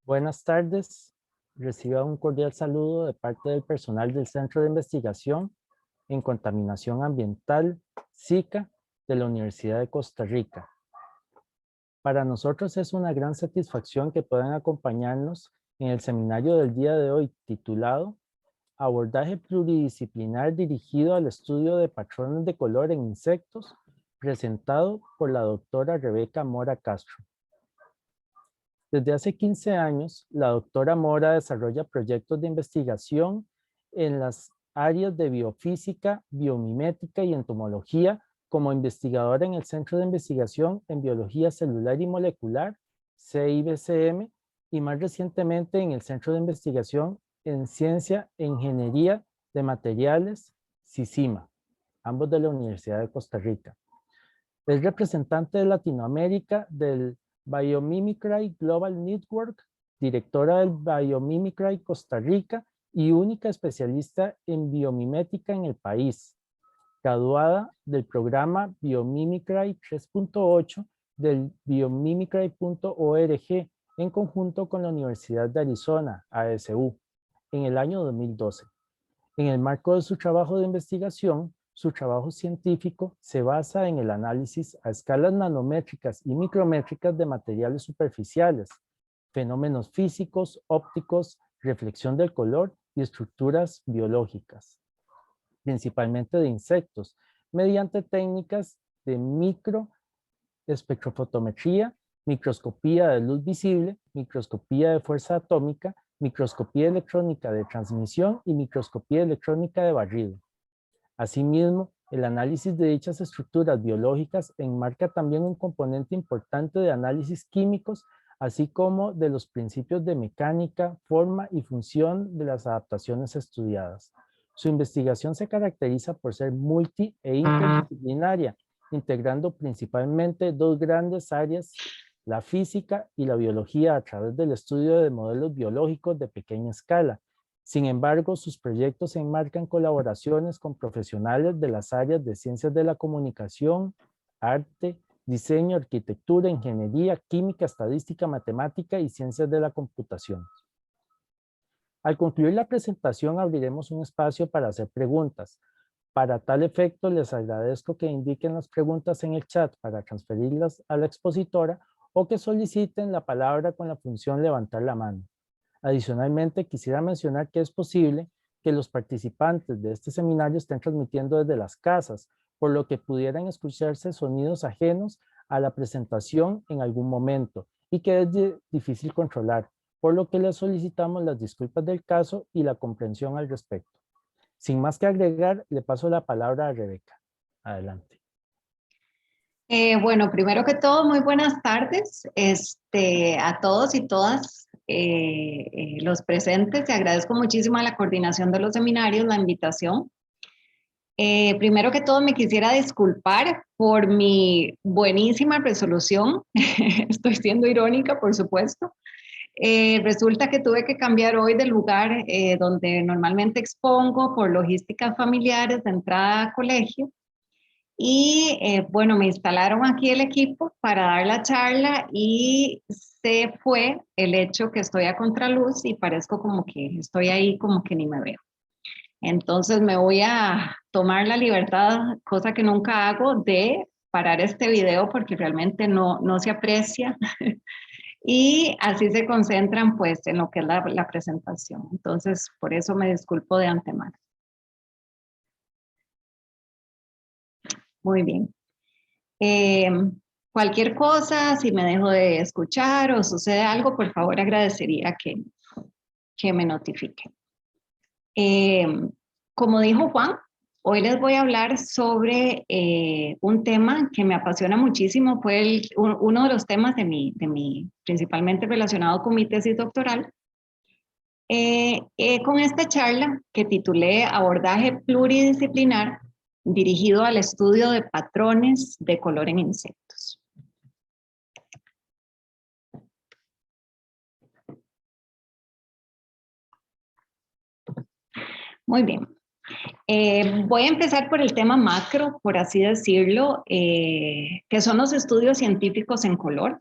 Buenas tardes. Reciba un cordial saludo de parte del personal del Centro de Investigación en Contaminación Ambiental, SICA, de la Universidad de Costa Rica. Para nosotros es una gran satisfacción que puedan acompañarnos en el seminario del día de hoy titulado Abordaje pluridisciplinar dirigido al estudio de patrones de color en insectos, presentado por la doctora Rebeca Mora Castro. Desde hace 15 años, la doctora Mora desarrolla proyectos de investigación en las áreas de biofísica, biomimética y entomología como investigadora en el Centro de Investigación en Biología Celular y Molecular, CIBCM, y más recientemente en el Centro de Investigación en Ciencia e Ingeniería de Materiales, CICIMA, ambos de la Universidad de Costa Rica. Es representante de Latinoamérica del Biomimicry Global Network, directora del Biomimicry Costa Rica y única especialista en biomimética en el país. Graduada del programa Biomimicry 3.8 del biomimicry.org en conjunto con la Universidad de Arizona, ASU, en el año 2012. En el marco de su trabajo de investigación, su trabajo científico se basa en el análisis a escalas nanométricas y micrométricas de materiales superficiales, fenómenos físicos, ópticos, reflexión del color y estructuras biológicas, principalmente de insectos, mediante técnicas de microespectrofotometría, microscopía de luz visible, microscopía de fuerza atómica, microscopía electrónica de transmisión y microscopía electrónica de barrido. Asimismo, el análisis de dichas estructuras biológicas enmarca también un componente importante de análisis químicos, así como de los principios de mecánica, forma y función de las adaptaciones estudiadas. Su investigación se caracteriza por ser multi e interdisciplinaria, integrando principalmente dos grandes áreas, la física y la biología a través del estudio de modelos biológicos de pequeña escala. Sin embargo, sus proyectos enmarcan colaboraciones con profesionales de las áreas de ciencias de la comunicación, arte, diseño, arquitectura, ingeniería, química, estadística, matemática y ciencias de la computación. Al concluir la presentación, abriremos un espacio para hacer preguntas. Para tal efecto, les agradezco que indiquen las preguntas en el chat para transferirlas a la expositora o que soliciten la palabra con la función levantar la mano. Adicionalmente, quisiera mencionar que es posible que los participantes de este seminario estén transmitiendo desde las casas, por lo que pudieran escucharse sonidos ajenos a la presentación en algún momento y que es difícil controlar, por lo que les solicitamos las disculpas del caso y la comprensión al respecto. Sin más que agregar, le paso la palabra a Rebeca. Adelante. Bueno, primero que todo, muy buenas tardes a todos y todas los presentes. Te agradezco muchísimo a la coordinación de los seminarios, la invitación. Primero que todo, me quisiera disculpar por mi buenísima resolución. Estoy siendo irónica, por supuesto. Resulta que tuve que cambiar hoy de lugar donde normalmente expongo por logísticas familiares de entrada a colegio. Y bueno, me instalaron aquí el equipo para dar la charla y se fue el hecho que estoy a contraluz y parezco como que estoy ahí como que ni me veo. Entonces me voy a tomar la libertad, cosa que nunca hago, de parar este video porque realmente no se aprecia y así se concentran pues en lo que es la presentación. Entonces por eso me disculpo de antemano. Muy bien. Cualquier cosa, si me dejo de escuchar o sucede algo, por favor agradecería que me notifiquen. Como dijo Juan, hoy les voy a hablar sobre un tema que me apasiona muchísimo, fue uno de los temas de mi principalmente relacionado con mi tesis doctoral. Con esta charla que titulé Abordaje pluridisciplinar dirigido al estudio de patrones de color en insectos. Muy bien. Voy a empezar por el tema macro, por así decirlo, que son los estudios científicos en color.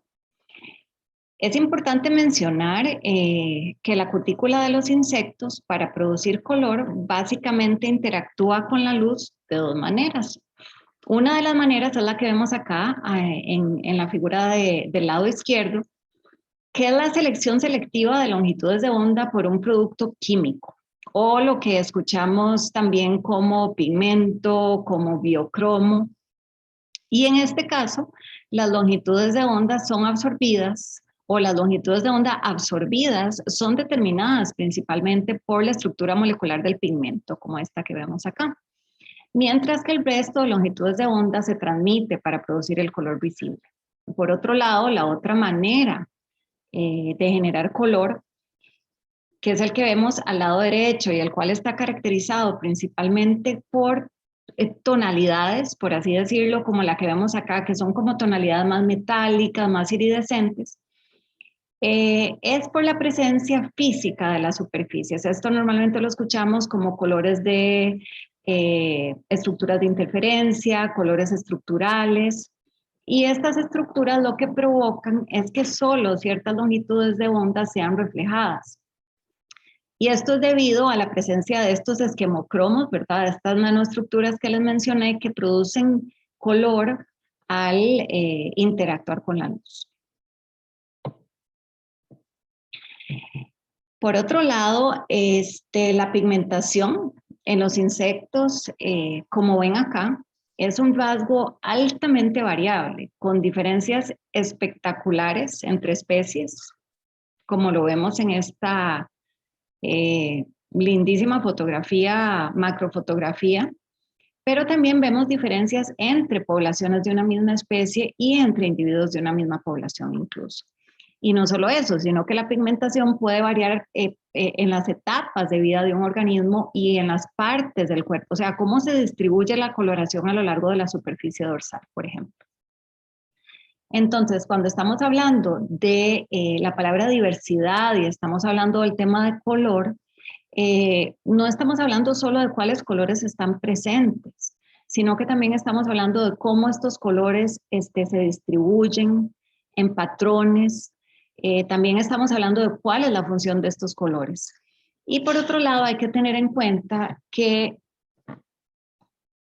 Es importante mencionar que la cutícula de los insectos para producir color básicamente interactúa con la luz de dos maneras. Una de las maneras es la que vemos acá en la figura del lado izquierdo, que es la selección selectiva de longitudes de onda por un producto químico, o lo que escuchamos también como pigmento, como biocromo. Y en este caso, las longitudes de onda son absorbidas, o las longitudes de onda absorbidas son determinadas principalmente por la estructura molecular del pigmento, como esta que vemos acá. Mientras que el resto de longitudes de onda se transmite para producir el color visible. Por otro lado, la otra manera de generar color, que es el que vemos al lado derecho y el cual está caracterizado principalmente por tonalidades, por así decirlo, como la que vemos acá, que son como tonalidades más metálicas, más iridescentes, es por la presencia física de las superficies. Esto normalmente lo escuchamos como colores de estructuras de interferencia, colores estructurales, y estas estructuras lo que provocan es que solo ciertas longitudes de onda sean reflejadas. Y esto es debido a la presencia de estos esquemocromos, ¿verdad? Estas nanoestructuras que les mencioné que producen color al interactuar con la luz. Por otro lado, la pigmentación en los insectos, como ven acá, es un rasgo altamente variable, con diferencias espectaculares entre especies, como lo vemos en esta lindísima fotografía, macrofotografía, pero también vemos diferencias entre poblaciones de una misma especie y entre individuos de una misma población incluso. Y no solo eso, sino que la pigmentación puede variar en las etapas de vida de un organismo y en las partes del cuerpo, o sea, cómo se distribuye la coloración a lo largo de la superficie dorsal, por ejemplo. Entonces, cuando estamos hablando de la palabra diversidad y estamos hablando del tema de color, no estamos hablando solo de cuáles colores están presentes, sino que también estamos hablando de cómo estos colores se distribuyen en patrones. También estamos hablando de cuál es la función de estos colores. Y por otro lado, hay que tener en cuenta que,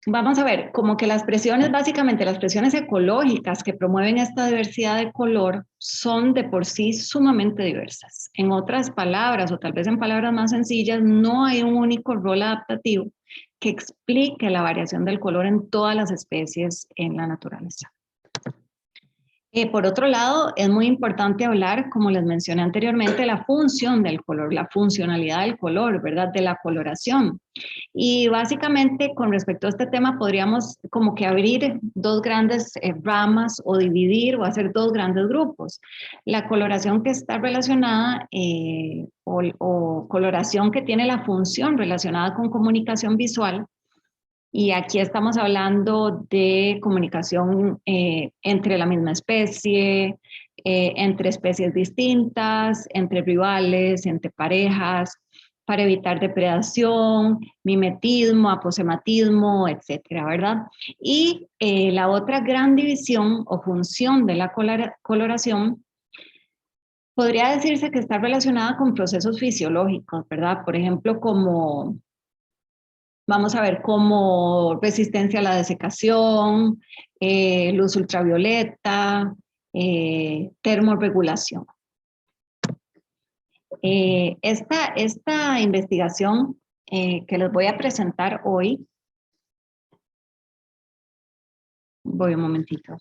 vamos a ver, como que las presiones, básicamente las presiones ecológicas que promueven esta diversidad de color son de por sí sumamente diversas. En otras palabras, o tal vez en palabras más sencillas, no hay un único rol adaptativo que explique la variación del color en todas las especies en la naturaleza. Por otro lado, es muy importante hablar, como les mencioné anteriormente, la función del color, la funcionalidad del color, ¿verdad? De la coloración. Y básicamente, con respecto a este tema, podríamos como que abrir dos grandes ramas o dividir o hacer dos grandes grupos. La coloración que está relacionada o coloración que tiene la función relacionada con comunicación visual. Y aquí estamos hablando de comunicación entre la misma especie, entre especies distintas, entre rivales, entre parejas, para evitar depredación, mimetismo, aposematismo, etcétera, ¿verdad? Y la otra gran división o función de la coloración podría decirse que está relacionada con procesos fisiológicos, ¿verdad? Por ejemplo, como vamos a ver como resistencia a la desecación, luz ultravioleta, termorregulación. Esta investigación que les voy a presentar hoy, voy un momentito.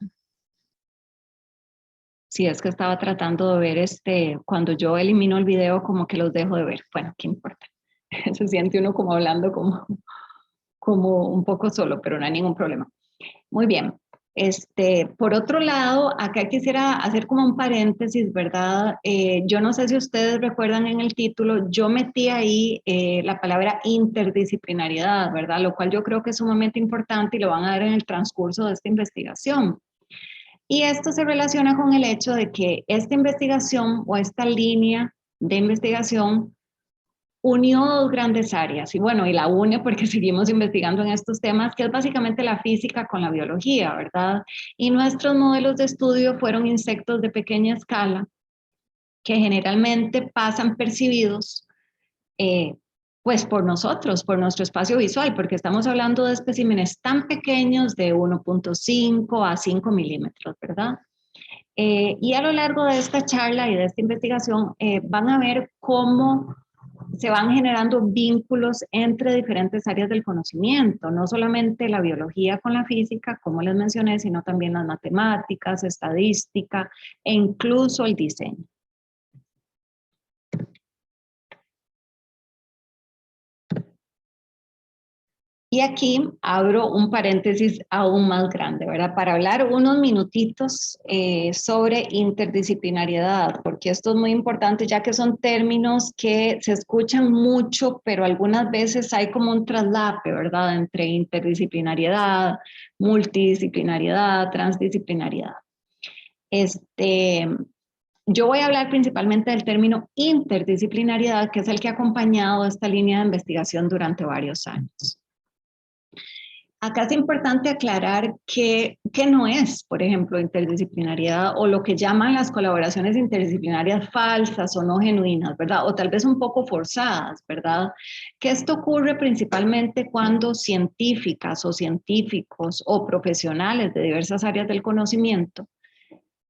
Sí, es que estaba tratando de ver cuando yo elimino el video como que los dejo de ver. Bueno, ¿qué importa? Se siente uno como hablando como un poco solo, pero no hay ningún problema. Muy bien. Por otro lado, acá quisiera hacer como un paréntesis, ¿verdad? Yo no sé si ustedes recuerdan en el título, yo metí ahí la palabra interdisciplinariedad, ¿verdad? Lo cual yo creo que es sumamente importante y lo van a ver en el transcurso de esta investigación. Y esto se relaciona con el hecho de que esta investigación o esta línea de investigación unió dos grandes áreas, y bueno, y la une porque seguimos investigando en estos temas, que es básicamente la física con la biología, ¿verdad? Y nuestros modelos de estudio fueron insectos de pequeña escala, que generalmente pasan percibidos pues por nosotros, por nuestro espacio visual, porque estamos hablando de especímenes tan pequeños de 1.5 a 5 milímetros, ¿verdad? Y a lo largo de esta charla y de esta investigación van a ver cómo se van generando vínculos entre diferentes áreas del conocimiento, no solamente la biología con la física, como les mencioné, sino también las matemáticas, estadística e incluso el diseño. Y aquí abro un paréntesis aún más grande, ¿verdad? Para hablar unos minutitos sobre interdisciplinariedad, porque esto es muy importante ya que son términos que se escuchan mucho, pero algunas veces hay como un traslape, ¿verdad? Entre interdisciplinariedad, multidisciplinariedad, transdisciplinariedad. Yo voy a hablar principalmente del término interdisciplinariedad, que es el que ha acompañado esta línea de investigación durante varios años. Acá es importante aclarar que no es, por ejemplo, interdisciplinariedad o lo que llaman las colaboraciones interdisciplinarias falsas o no genuinas, ¿verdad? O tal vez un poco forzadas, ¿verdad? Que esto ocurre principalmente cuando científicas o científicos o profesionales de diversas áreas del conocimiento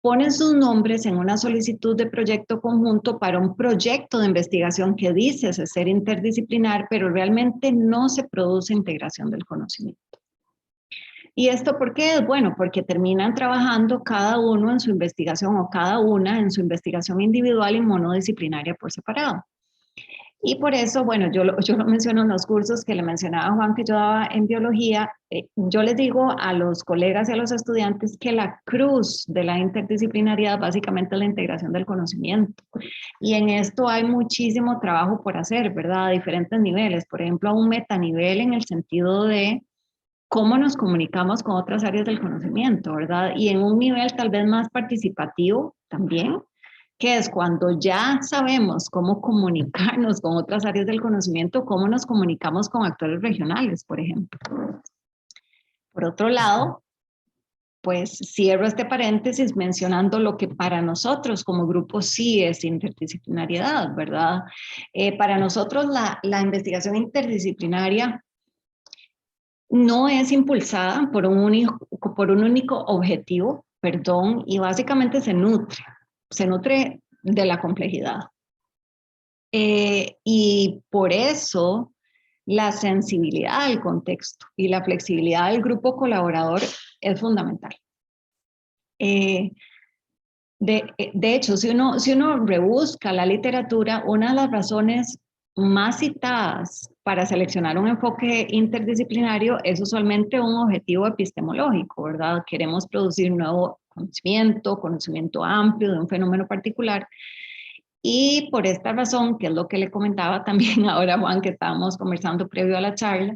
ponen sus nombres en una solicitud de proyecto conjunto para un proyecto de investigación que dice ser interdisciplinar, pero realmente no se produce integración del conocimiento. ¿Y esto por qué? Bueno, porque terminan trabajando cada uno en su investigación o cada una en su investigación individual y monodisciplinaria por separado. Y por eso, bueno, yo lo menciono en los cursos que le mencionaba Juan que yo daba en biología. Yo les digo a los colegas y a los estudiantes que la cruz de la interdisciplinariedad básicamente es la integración del conocimiento. Y en esto hay muchísimo trabajo por hacer, ¿verdad? A diferentes niveles. Por ejemplo, a un metanivel en el sentido de cómo nos comunicamos con otras áreas del conocimiento, ¿verdad? Y en un nivel tal vez más participativo también, que es cuando ya sabemos cómo comunicarnos con otras áreas del conocimiento, cómo nos comunicamos con actores regionales, por ejemplo. Por otro lado, pues cierro este paréntesis mencionando lo que para nosotros como grupo sí es interdisciplinariedad, ¿verdad? Para nosotros la investigación interdisciplinaria no es impulsada por un único objetivo, perdón, y básicamente se nutre de la complejidad. Y por eso la sensibilidad al contexto y la flexibilidad del grupo colaborador es fundamental. De hecho, si uno rebusca la literatura, una de las razones más citadas para seleccionar un enfoque interdisciplinario es usualmente un objetivo epistemológico, ¿verdad? Queremos producir nuevo conocimiento amplio de un fenómeno particular. Y por esta razón, que es lo que le comentaba también ahora Juan, que estábamos conversando previo a la charla,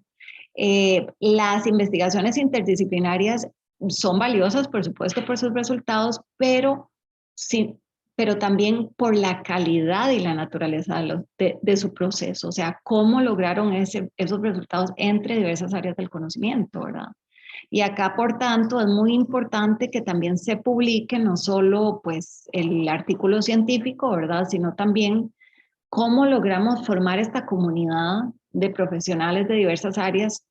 las investigaciones interdisciplinarias son valiosas, por supuesto, por sus resultados, pero también por la calidad y la naturaleza de su proceso, o sea, cómo lograron esos resultados entre diversas áreas del conocimiento, ¿verdad? Y acá, por tanto, es muy importante que también se publique no solo pues, el artículo científico, ¿verdad? Sino también cómo logramos formar esta comunidad de profesionales de diversas áreas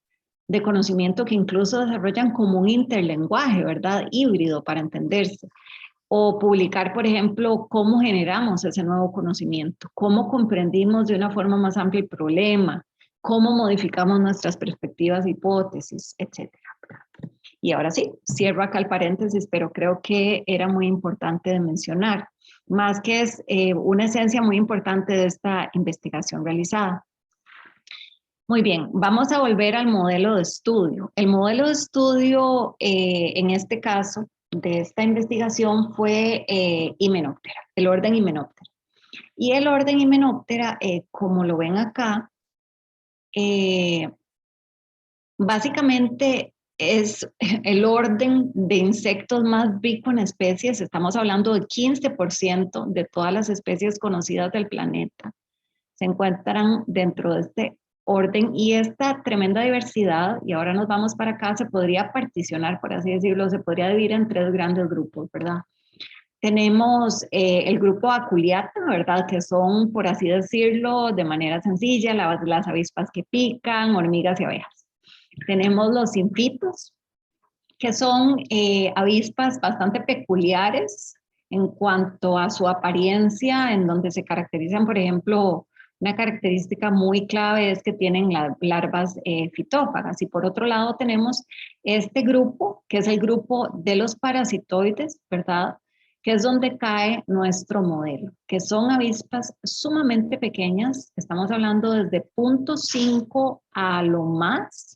de conocimiento que incluso desarrollan como un interlenguaje, ¿verdad? Híbrido para entenderse. O publicar, por ejemplo, cómo generamos ese nuevo conocimiento, cómo comprendimos de una forma más amplia el problema, cómo modificamos nuestras perspectivas, hipótesis, etc. Y ahora sí, cierro acá el paréntesis, pero creo que era muy importante de mencionar, más que es una esencia muy importante de esta investigación realizada. Muy bien, vamos a volver al modelo de estudio. El modelo de estudio, en este caso, de esta investigación fue Hymenoptera, el orden Hymenoptera. Y el orden Hymenoptera, como lo ven acá, básicamente es el orden de insectos más rico en especies. Estamos hablando del 15% de todas las especies conocidas del planeta. Se encuentran dentro de este orden y esta tremenda diversidad, y ahora nos vamos para acá, se podría particionar, por así decirlo, se podría dividir en tres grandes grupos, ¿verdad? Tenemos el grupo Aculeata, ¿verdad? Que son, por así decirlo, de manera sencilla, las avispas que pican, hormigas y abejas. Tenemos los sinfitos, que son avispas bastante peculiares en cuanto a su apariencia, en donde se caracterizan, por ejemplo, una característica muy clave es que tienen larvas fitófagas. Y por otro lado tenemos este grupo, que es el grupo de los parasitoides, ¿verdad? Que es donde cae nuestro modelo, que son avispas sumamente pequeñas. Estamos hablando desde 0.5 a lo más,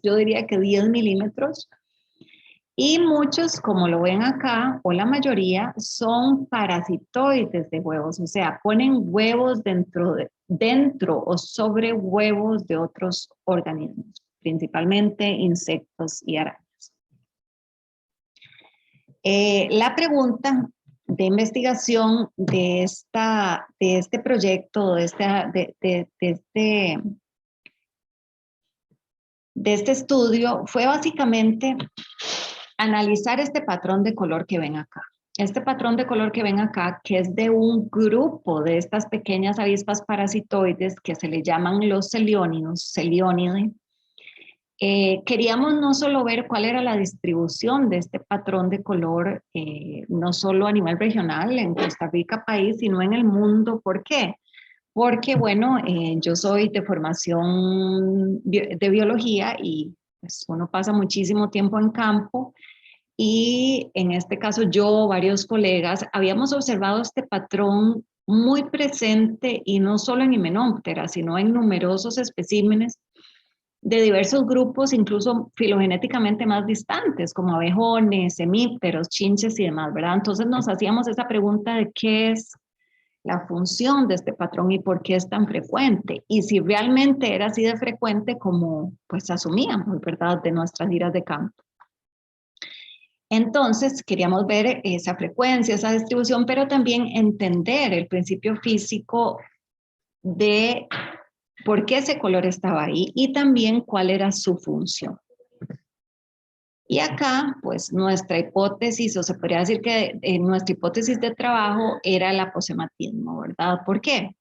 yo diría que 10 milímetros. Y muchos, como lo ven acá, o la mayoría, son parasitoides de huevos, o sea, ponen huevos dentro o sobre huevos de otros organismos, principalmente insectos y arañas. La pregunta de investigación de este proyecto, de este estudio, fue básicamente analizar este patrón de color que ven acá. Este patrón de color que ven acá, que es de un grupo de estas pequeñas avispas parasitoides que se le llaman los celiónidos, Celionidae. Queríamos no solo ver cuál era la distribución de este patrón de color, no solo a nivel regional en Costa Rica país, sino en el mundo. ¿Por qué? Porque, bueno, yo soy de formación de biología y pues, uno pasa muchísimo tiempo en campo y en este caso yo, varios colegas, habíamos observado este patrón muy presente y no solo en Hymenoptera, sino en numerosos especímenes de diversos grupos, incluso filogenéticamente más distantes, como abejones, hemípteros, chinches y demás, ¿verdad? Entonces nos hacíamos esa pregunta de qué es la función de este patrón y por qué es tan frecuente. Y si realmente era así de frecuente como pues asumíamos, ¿verdad? De nuestras giras de campo. Entonces queríamos ver esa frecuencia, esa distribución, pero también entender el principio físico de por qué ese color estaba ahí y también cuál era su función. Y acá, pues nuestra hipótesis, o se podría decir que nuestra hipótesis de trabajo era el aposematismo, ¿verdad? ¿Por qué?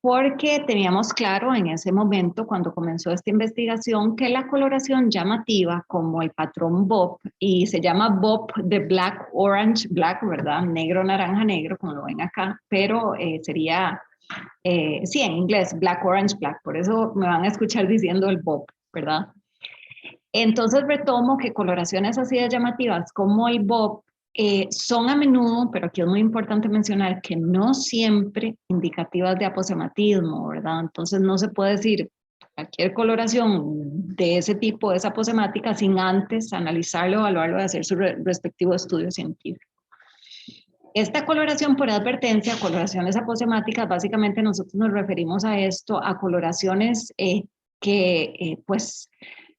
Porque teníamos claro en ese momento, cuando comenzó esta investigación, que la coloración llamativa, como el patrón BOP, y se llama BOP de Black, Orange, Black, ¿verdad? Negro, naranja, negro, como lo ven acá, pero sería, sí, en inglés, Black, Orange, Black, por eso me van a escuchar diciendo el BOP, ¿verdad? Entonces retomo que coloraciones así de llamativas como el BOP son a menudo, pero aquí es muy importante mencionar que no siempre indicativas de aposematismo, ¿verdad? Entonces no se puede decir cualquier coloración de ese tipo es aposemática sin antes analizarlo, evaluarlo y hacer su respectivo estudio científico. Esta coloración por advertencia, coloraciones aposemáticas, básicamente nosotros nos referimos a esto, a coloraciones que pues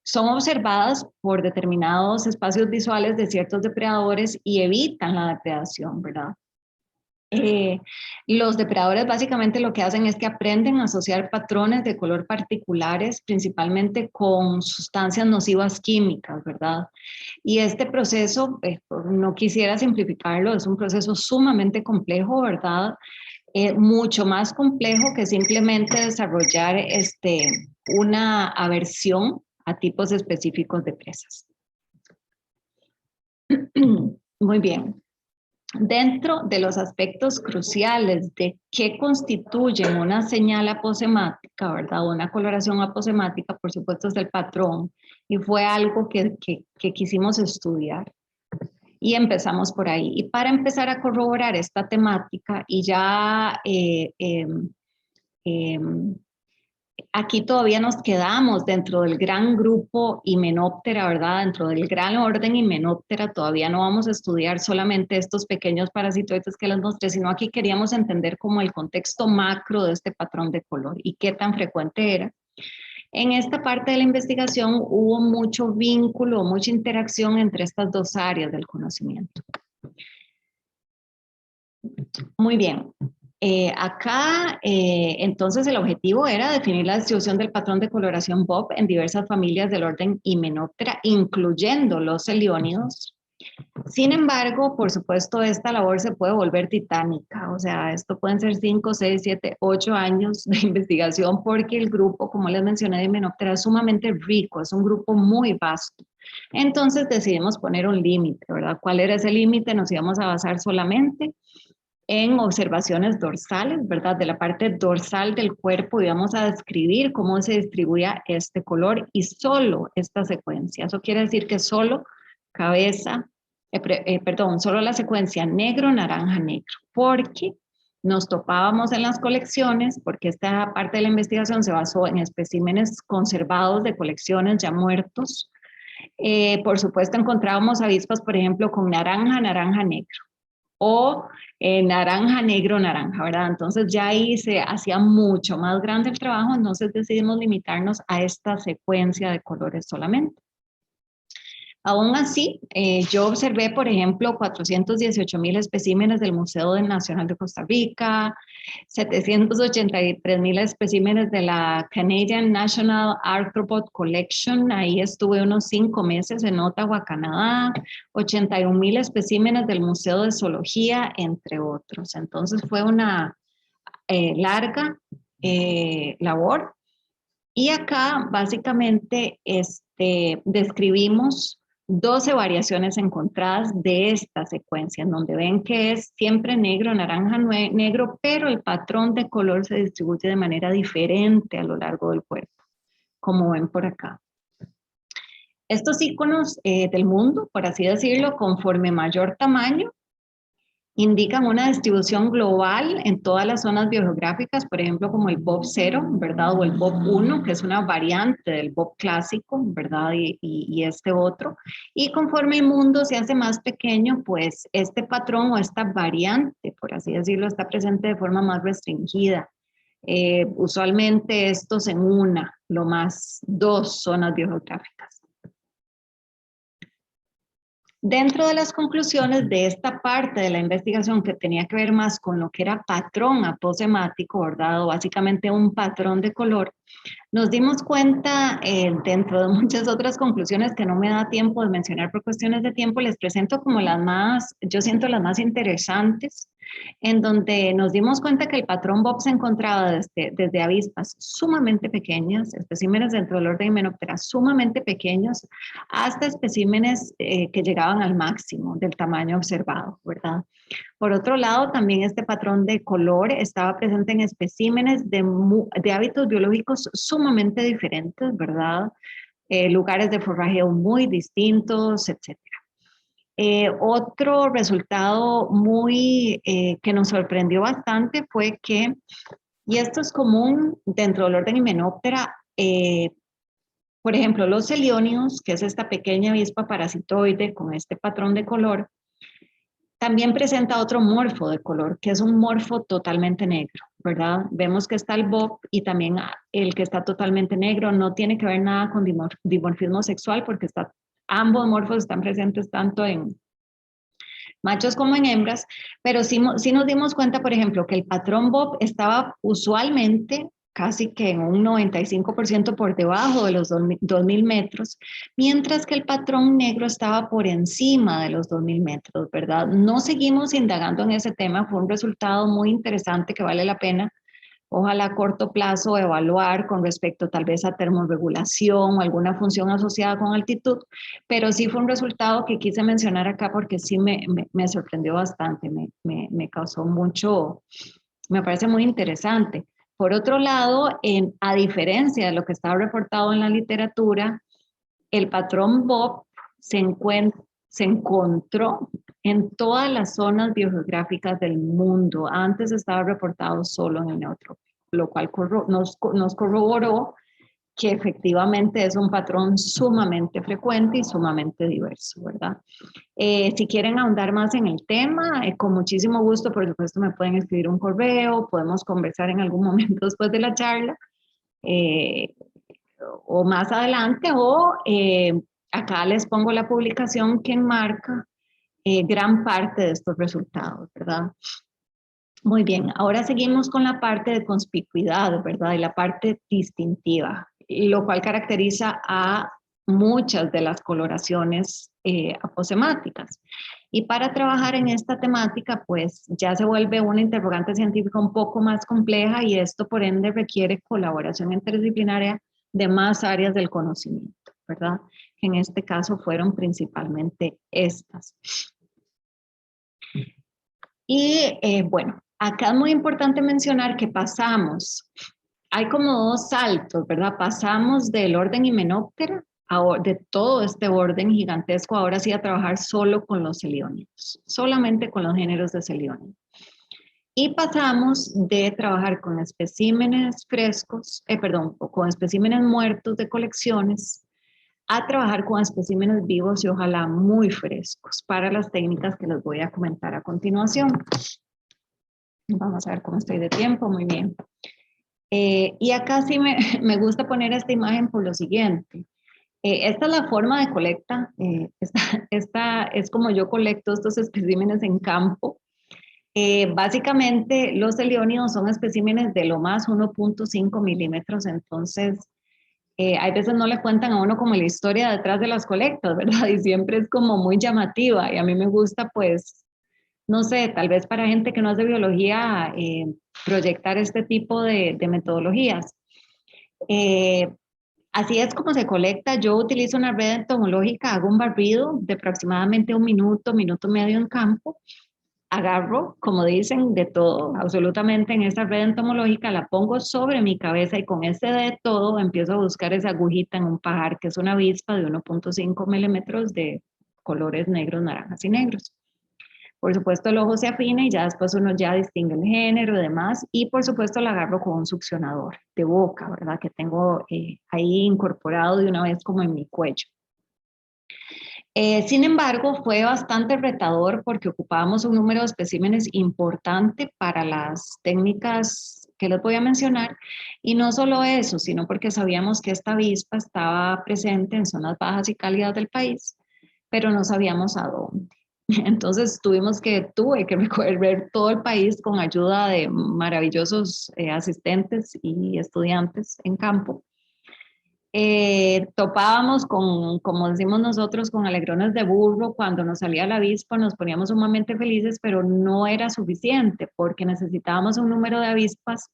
son observadas por determinados espacios visuales de ciertos depredadores y evitan la depredación, ¿verdad? Los depredadores básicamente lo que hacen es que aprenden a asociar patrones de color particulares, principalmente con sustancias nocivas químicas, ¿verdad? Y este proceso, no quisiera simplificarlo, es un proceso sumamente complejo, ¿verdad? Mucho más complejo que simplemente desarrollar una aversión a tipos específicos de presas. Muy bien. Dentro de los aspectos cruciales de qué constituyen una señal aposemática, ¿verdad? Una coloración aposemática, por supuesto, es el patrón y fue algo que quisimos estudiar. Y empezamos por ahí. Y para empezar a corroborar esta temática, y ya aquí todavía nos quedamos dentro del gran grupo Hymenoptera, ¿verdad? Dentro del gran orden Hymenoptera, todavía no vamos a estudiar solamente estos pequeños parasitoides que les mostré, sino aquí queríamos entender como el contexto macro de este patrón de color y qué tan frecuente era. En esta parte de la investigación hubo mucho vínculo, mucha interacción entre estas dos áreas del conocimiento. Muy bien. Acá, entonces, el objetivo era definir la distribución del patrón de coloración BOP en diversas familias del orden Hymenoptera, incluyendo los celiónidos, Sin embargo, por supuesto, esta labor se puede volver titánica, o sea, esto pueden ser 5, 6, 7, 8 años de investigación porque el grupo, como les mencioné, de Hymenoptera es sumamente rico, es un grupo muy vasto. Entonces decidimos poner un límite, ¿verdad? ¿Cuál era ese límite? Nos íbamos a basar solamente en observaciones dorsales, ¿verdad? De la parte dorsal del cuerpo íbamos a describir cómo se distribuía este color y solo esta secuencia. Eso quiere decir que solo cabeza, solo la secuencia negro, naranja, negro, porque nos topábamos en las colecciones, porque esta parte de la investigación se basó en especímenes conservados de colecciones ya muertos. Por supuesto, encontrábamos avispas, por ejemplo, con naranja, naranja, negro o naranja, negro, naranja, ¿verdad? Entonces ya ahí se hacía mucho más grande el trabajo, entonces decidimos limitarnos a esta secuencia de colores solamente. Aún así, yo observé, por ejemplo, 418,000 especímenes del Museo Nacional de Costa Rica, 783,000 especímenes de la Canadian National Arthropod Collection, ahí estuve unos 5 meses en Ottawa, Canadá, 81,000 especímenes del Museo de Zoología, entre otros. Entonces fue una larga labor. Y acá básicamente describimos 12 variaciones encontradas de esta secuencia, en donde ven que es siempre negro, naranja, negro, pero el patrón de color se distribuye de manera diferente a lo largo del cuerpo, como ven por acá. Estos iconos del mundo, por así decirlo, conforme mayor tamaño, indican una distribución global en todas las zonas biogeográficas, por ejemplo, como el BOP 0, ¿verdad? O el BOP 1, que es una variante del BOP clásico, ¿verdad? Y este otro. Y conforme el mundo se hace más pequeño, pues este patrón o esta variante, por así decirlo, está presente de forma más restringida. Usualmente estos en una, lo más 2 zonas biogeográficas. Dentro de las conclusiones de esta parte de la investigación que tenía que ver más con lo que era patrón aposemático, ¿verdad? O básicamente un patrón de color, nos dimos cuenta, dentro de muchas otras conclusiones que no me da tiempo de mencionar por cuestiones de tiempo, les presento como las más, yo siento las más interesantes, en donde nos dimos cuenta que el patrón BOP se encontraba desde avispas sumamente pequeñas, especímenes dentro del orden Hymenoptera sumamente pequeños, hasta especímenes que llegaban al máximo del tamaño observado, ¿verdad? Por otro lado, también este patrón de color estaba presente en especímenes de hábitos biológicos sumamente diferentes, ¿verdad? Lugares de forrajeo muy distintos, etc. Otro resultado que nos sorprendió bastante fue que, y esto es común dentro del orden Hymenoptera, por ejemplo, los celionios, que es esta pequeña avispa parasitoide con este patrón de color, también presenta otro morfo de color, que es un morfo totalmente negro, ¿verdad? Vemos que está el BOP y también el que está totalmente negro no tiene que ver nada con dimorfismo sexual porque ambos morfos están presentes tanto en machos como en hembras, pero sí nos dimos cuenta, por ejemplo, que el patrón BOP estaba usualmente casi que en un 95% por debajo de los 2.000 metros, mientras que el patrón negro estaba por encima de los 2.000 metros, ¿verdad? No seguimos indagando en ese tema, fue un resultado muy interesante que vale la pena, ojalá a corto plazo evaluar con respecto tal vez a termorregulación o alguna función asociada con altitud, pero sí fue un resultado que quise mencionar acá porque sí me sorprendió bastante, me causó mucho, me parece muy interesante. Por otro lado, a diferencia de lo que estaba reportado en la literatura, el patrón BOP se encontró en todas las zonas biogeográficas del mundo. Antes estaba reportado solo en el neotrópico, lo cual nos corroboró que efectivamente es un patrón sumamente frecuente y sumamente diverso, ¿verdad? Si quieren ahondar más en el tema, con muchísimo gusto, por supuesto, me pueden escribir un correo, podemos conversar en algún momento después de la charla, o más adelante, o acá les pongo la publicación que enmarca gran parte de estos resultados, ¿verdad? Muy bien, ahora seguimos con la parte de conspicuidad, ¿verdad? Y la parte distintiva, lo cual caracteriza a muchas de las coloraciones aposemáticas. Y para trabajar en esta temática, pues ya se vuelve una interrogante científica un poco más compleja y esto por ende requiere colaboración interdisciplinaria de más áreas del conocimiento, ¿verdad? Que en este caso fueron principalmente estas. Y bueno, acá es muy importante mencionar que hay como dos saltos, ¿verdad? Pasamos del orden Hymenoptera, de todo este orden gigantesco, ahora sí a trabajar solo con los celiónidos, solamente con los géneros de celiónidos. Y pasamos de trabajar con especímenes frescos, o con especímenes muertos de colecciones, a trabajar con especímenes vivos y ojalá muy frescos para las técnicas que les voy a comentar a continuación. Vamos a ver cómo estoy de tiempo, muy bien. Y acá sí me gusta poner esta imagen por lo siguiente. Esta es la forma de colecta. Esta es como yo colecto estos especímenes en campo. Básicamente los celiónidos son especímenes de lo más 1.5 milímetros, entonces hay veces no le cuentan a uno como la historia detrás de las colectas, ¿verdad? Y siempre es como muy llamativa y a mí me gusta pues, no sé, tal vez para gente que no hace biología, proyectar este tipo de metodologías. Así es como se colecta. Yo utilizo una red entomológica, hago un barrido de aproximadamente 1 minuto, minuto y medio en campo. Agarro, como dicen, de todo, absolutamente en esta red entomológica, la pongo sobre mi cabeza y con ese de todo empiezo a buscar esa agujita en un pajar, que es una avispa de 1.5 milímetros de colores negros, naranjas y negros. Por supuesto el ojo se afina y ya después uno ya distingue el género y demás, y por supuesto la agarro con un succionador de boca, ¿verdad? Que tengo ahí incorporado de una vez como en mi cuello. Sin embargo, fue bastante retador porque ocupábamos un número de especímenes importante para las técnicas que les voy a mencionar, y no solo eso, sino porque sabíamos que esta avispa estaba presente en zonas bajas y cálidas del país, pero no sabíamos a dónde. Entonces tuve que recorrer todo el país con ayuda de maravillosos asistentes y estudiantes en campo. Topábamos con, como decimos nosotros, con alegrones de burro. Cuando nos salía la avispa nos poníamos sumamente felices, pero no era suficiente porque necesitábamos un número de avispas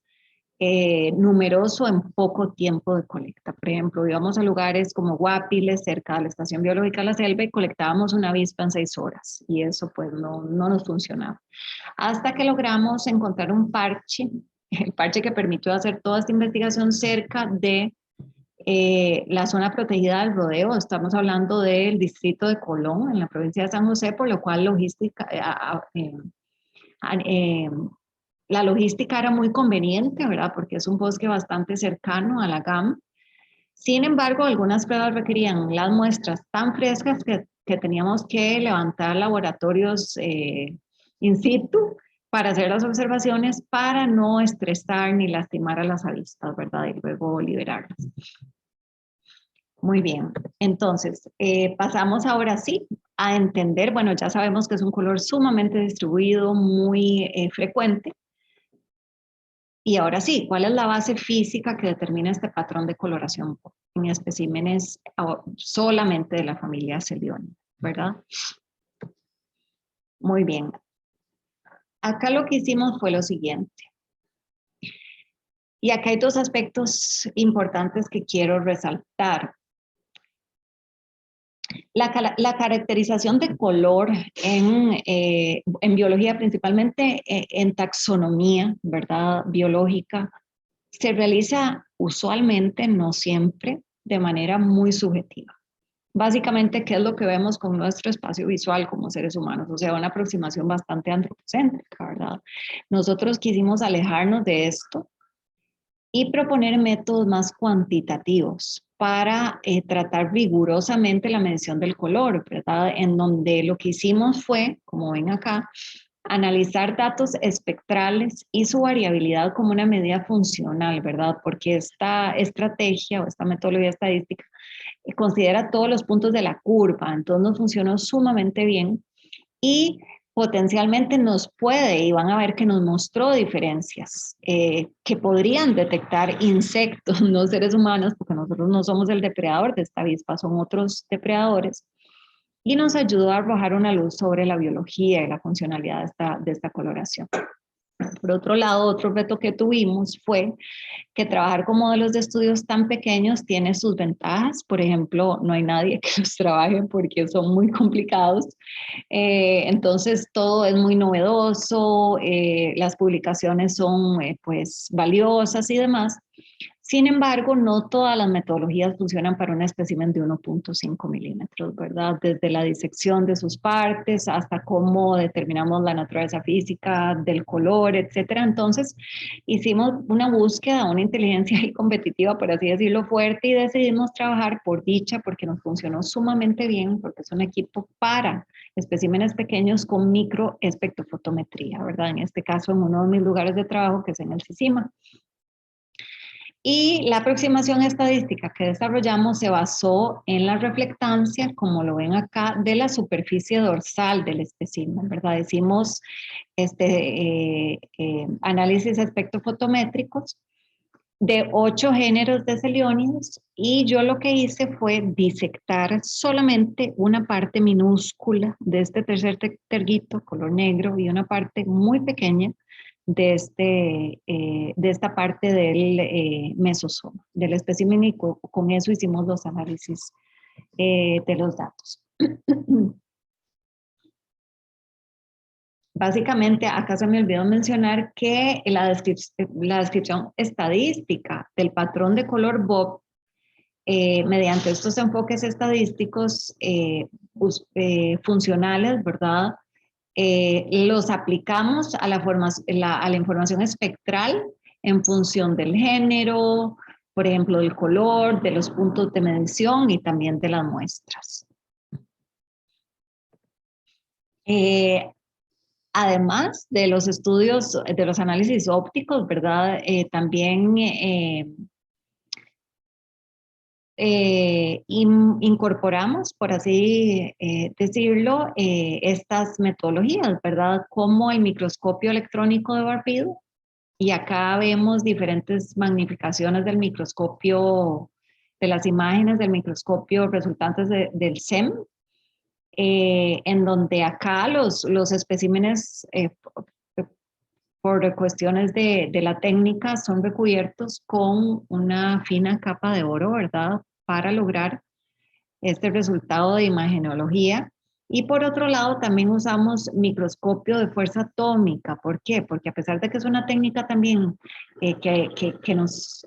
numeroso en poco tiempo de colecta. Por ejemplo, íbamos a lugares como Guapiles, cerca de la Estación Biológica de la Selva, y colectábamos una avispa en 6 horas y eso pues no nos funcionaba. Hasta que logramos encontrar un parche, el parche que permitió hacer toda esta investigación cerca de la zona protegida del rodeo. Estamos hablando del distrito de Colón, en la provincia de San José, por lo cual la logística era muy conveniente, ¿verdad? Porque es un bosque bastante cercano a la GAM. Sin embargo, algunas pruebas requerían las muestras tan frescas que teníamos que levantar laboratorios in situ para hacer las observaciones para no estresar ni lastimar a las avispas, ¿verdad? Y luego liberarlas. Muy bien, entonces pasamos ahora sí a entender, bueno, ya sabemos que es un color sumamente distribuido, muy frecuente. Y ahora sí, ¿cuál es la base física que determina este patrón de coloración en especímenes solamente de la familia Celione, ¿verdad? Muy bien. Acá lo que hicimos fue lo siguiente. Y acá hay 2 aspectos importantes que quiero resaltar. La caracterización de color en biología, principalmente en taxonomía, ¿verdad? Biológica, se realiza usualmente, no siempre, de manera muy subjetiva. Básicamente, ¿qué es lo que vemos con nuestro espacio visual como seres humanos? O sea, una aproximación bastante antropocéntrica, ¿verdad? Nosotros quisimos alejarnos de esto y proponer métodos más cuantitativos para tratar rigurosamente la medición del color, ¿verdad? En donde lo que hicimos fue, como ven acá, analizar datos espectrales y su variabilidad como una medida funcional, ¿verdad? Porque esta estrategia o esta metodología estadística considera todos los puntos de la curva, entonces nos funcionó sumamente bien y potencialmente nos puede, y van a ver que nos mostró diferencias que podrían detectar insectos, no seres humanos, porque nosotros no somos el depredador de esta avispa, son otros depredadores, y nos ayudó a arrojar una luz sobre la biología y la funcionalidad de esta coloración. Por otro lado, otro reto que tuvimos fue que trabajar con modelos de estudios tan pequeños tiene sus ventajas. Por ejemplo, no hay nadie que los trabaje porque son muy complicados. Entonces, todo es muy novedoso, las publicaciones son pues valiosas y demás. Sin embargo, no todas las metodologías funcionan para un espécimen de 1.5 milímetros, ¿verdad? Desde la disección de sus partes hasta cómo determinamos la naturaleza física del color, etcétera. Entonces, hicimos una búsqueda, una inteligencia competitiva, por así decirlo, fuerte, y decidimos trabajar por dicha porque nos funcionó sumamente bien, porque es un equipo para especímenes pequeños con microespectrofotometría, ¿verdad? En este caso, en uno de mis lugares de trabajo, que es en el CICIMA. Y la aproximación estadística que desarrollamos se basó en la reflectancia, como lo ven acá, de la superficie dorsal del espécimen, ¿verdad? Hicimos análisis espectrofotométricos de 8 géneros de celiónidos, y yo lo que hice fue disectar solamente una parte minúscula de este tercer terguito color negro y una parte muy pequeña de esta parte del mesosoma, del espécimen, y con eso hicimos los análisis de los datos. Básicamente, acá se me olvidó mencionar que la descripción estadística del patrón de color BOB, mediante estos enfoques estadísticos funcionales, ¿verdad? Los aplicamos a la información espectral en función del género, por ejemplo, del color, de los puntos de medición y también de las muestras. Además de los estudios, de los análisis ópticos, ¿verdad? También incorporamos, por así decirlo, estas metodologías, ¿verdad? Como el microscopio electrónico de barbido, y acá vemos diferentes magnificaciones del microscopio, de las imágenes del microscopio resultantes del SEM, en donde acá los especímenes por cuestiones de la técnica son recubiertos con una fina capa de oro, ¿verdad? Para lograr este resultado de imagenología. Y por otro lado, también usamos microscopio de fuerza atómica. ¿Por qué? Porque a pesar de que es una técnica también que nos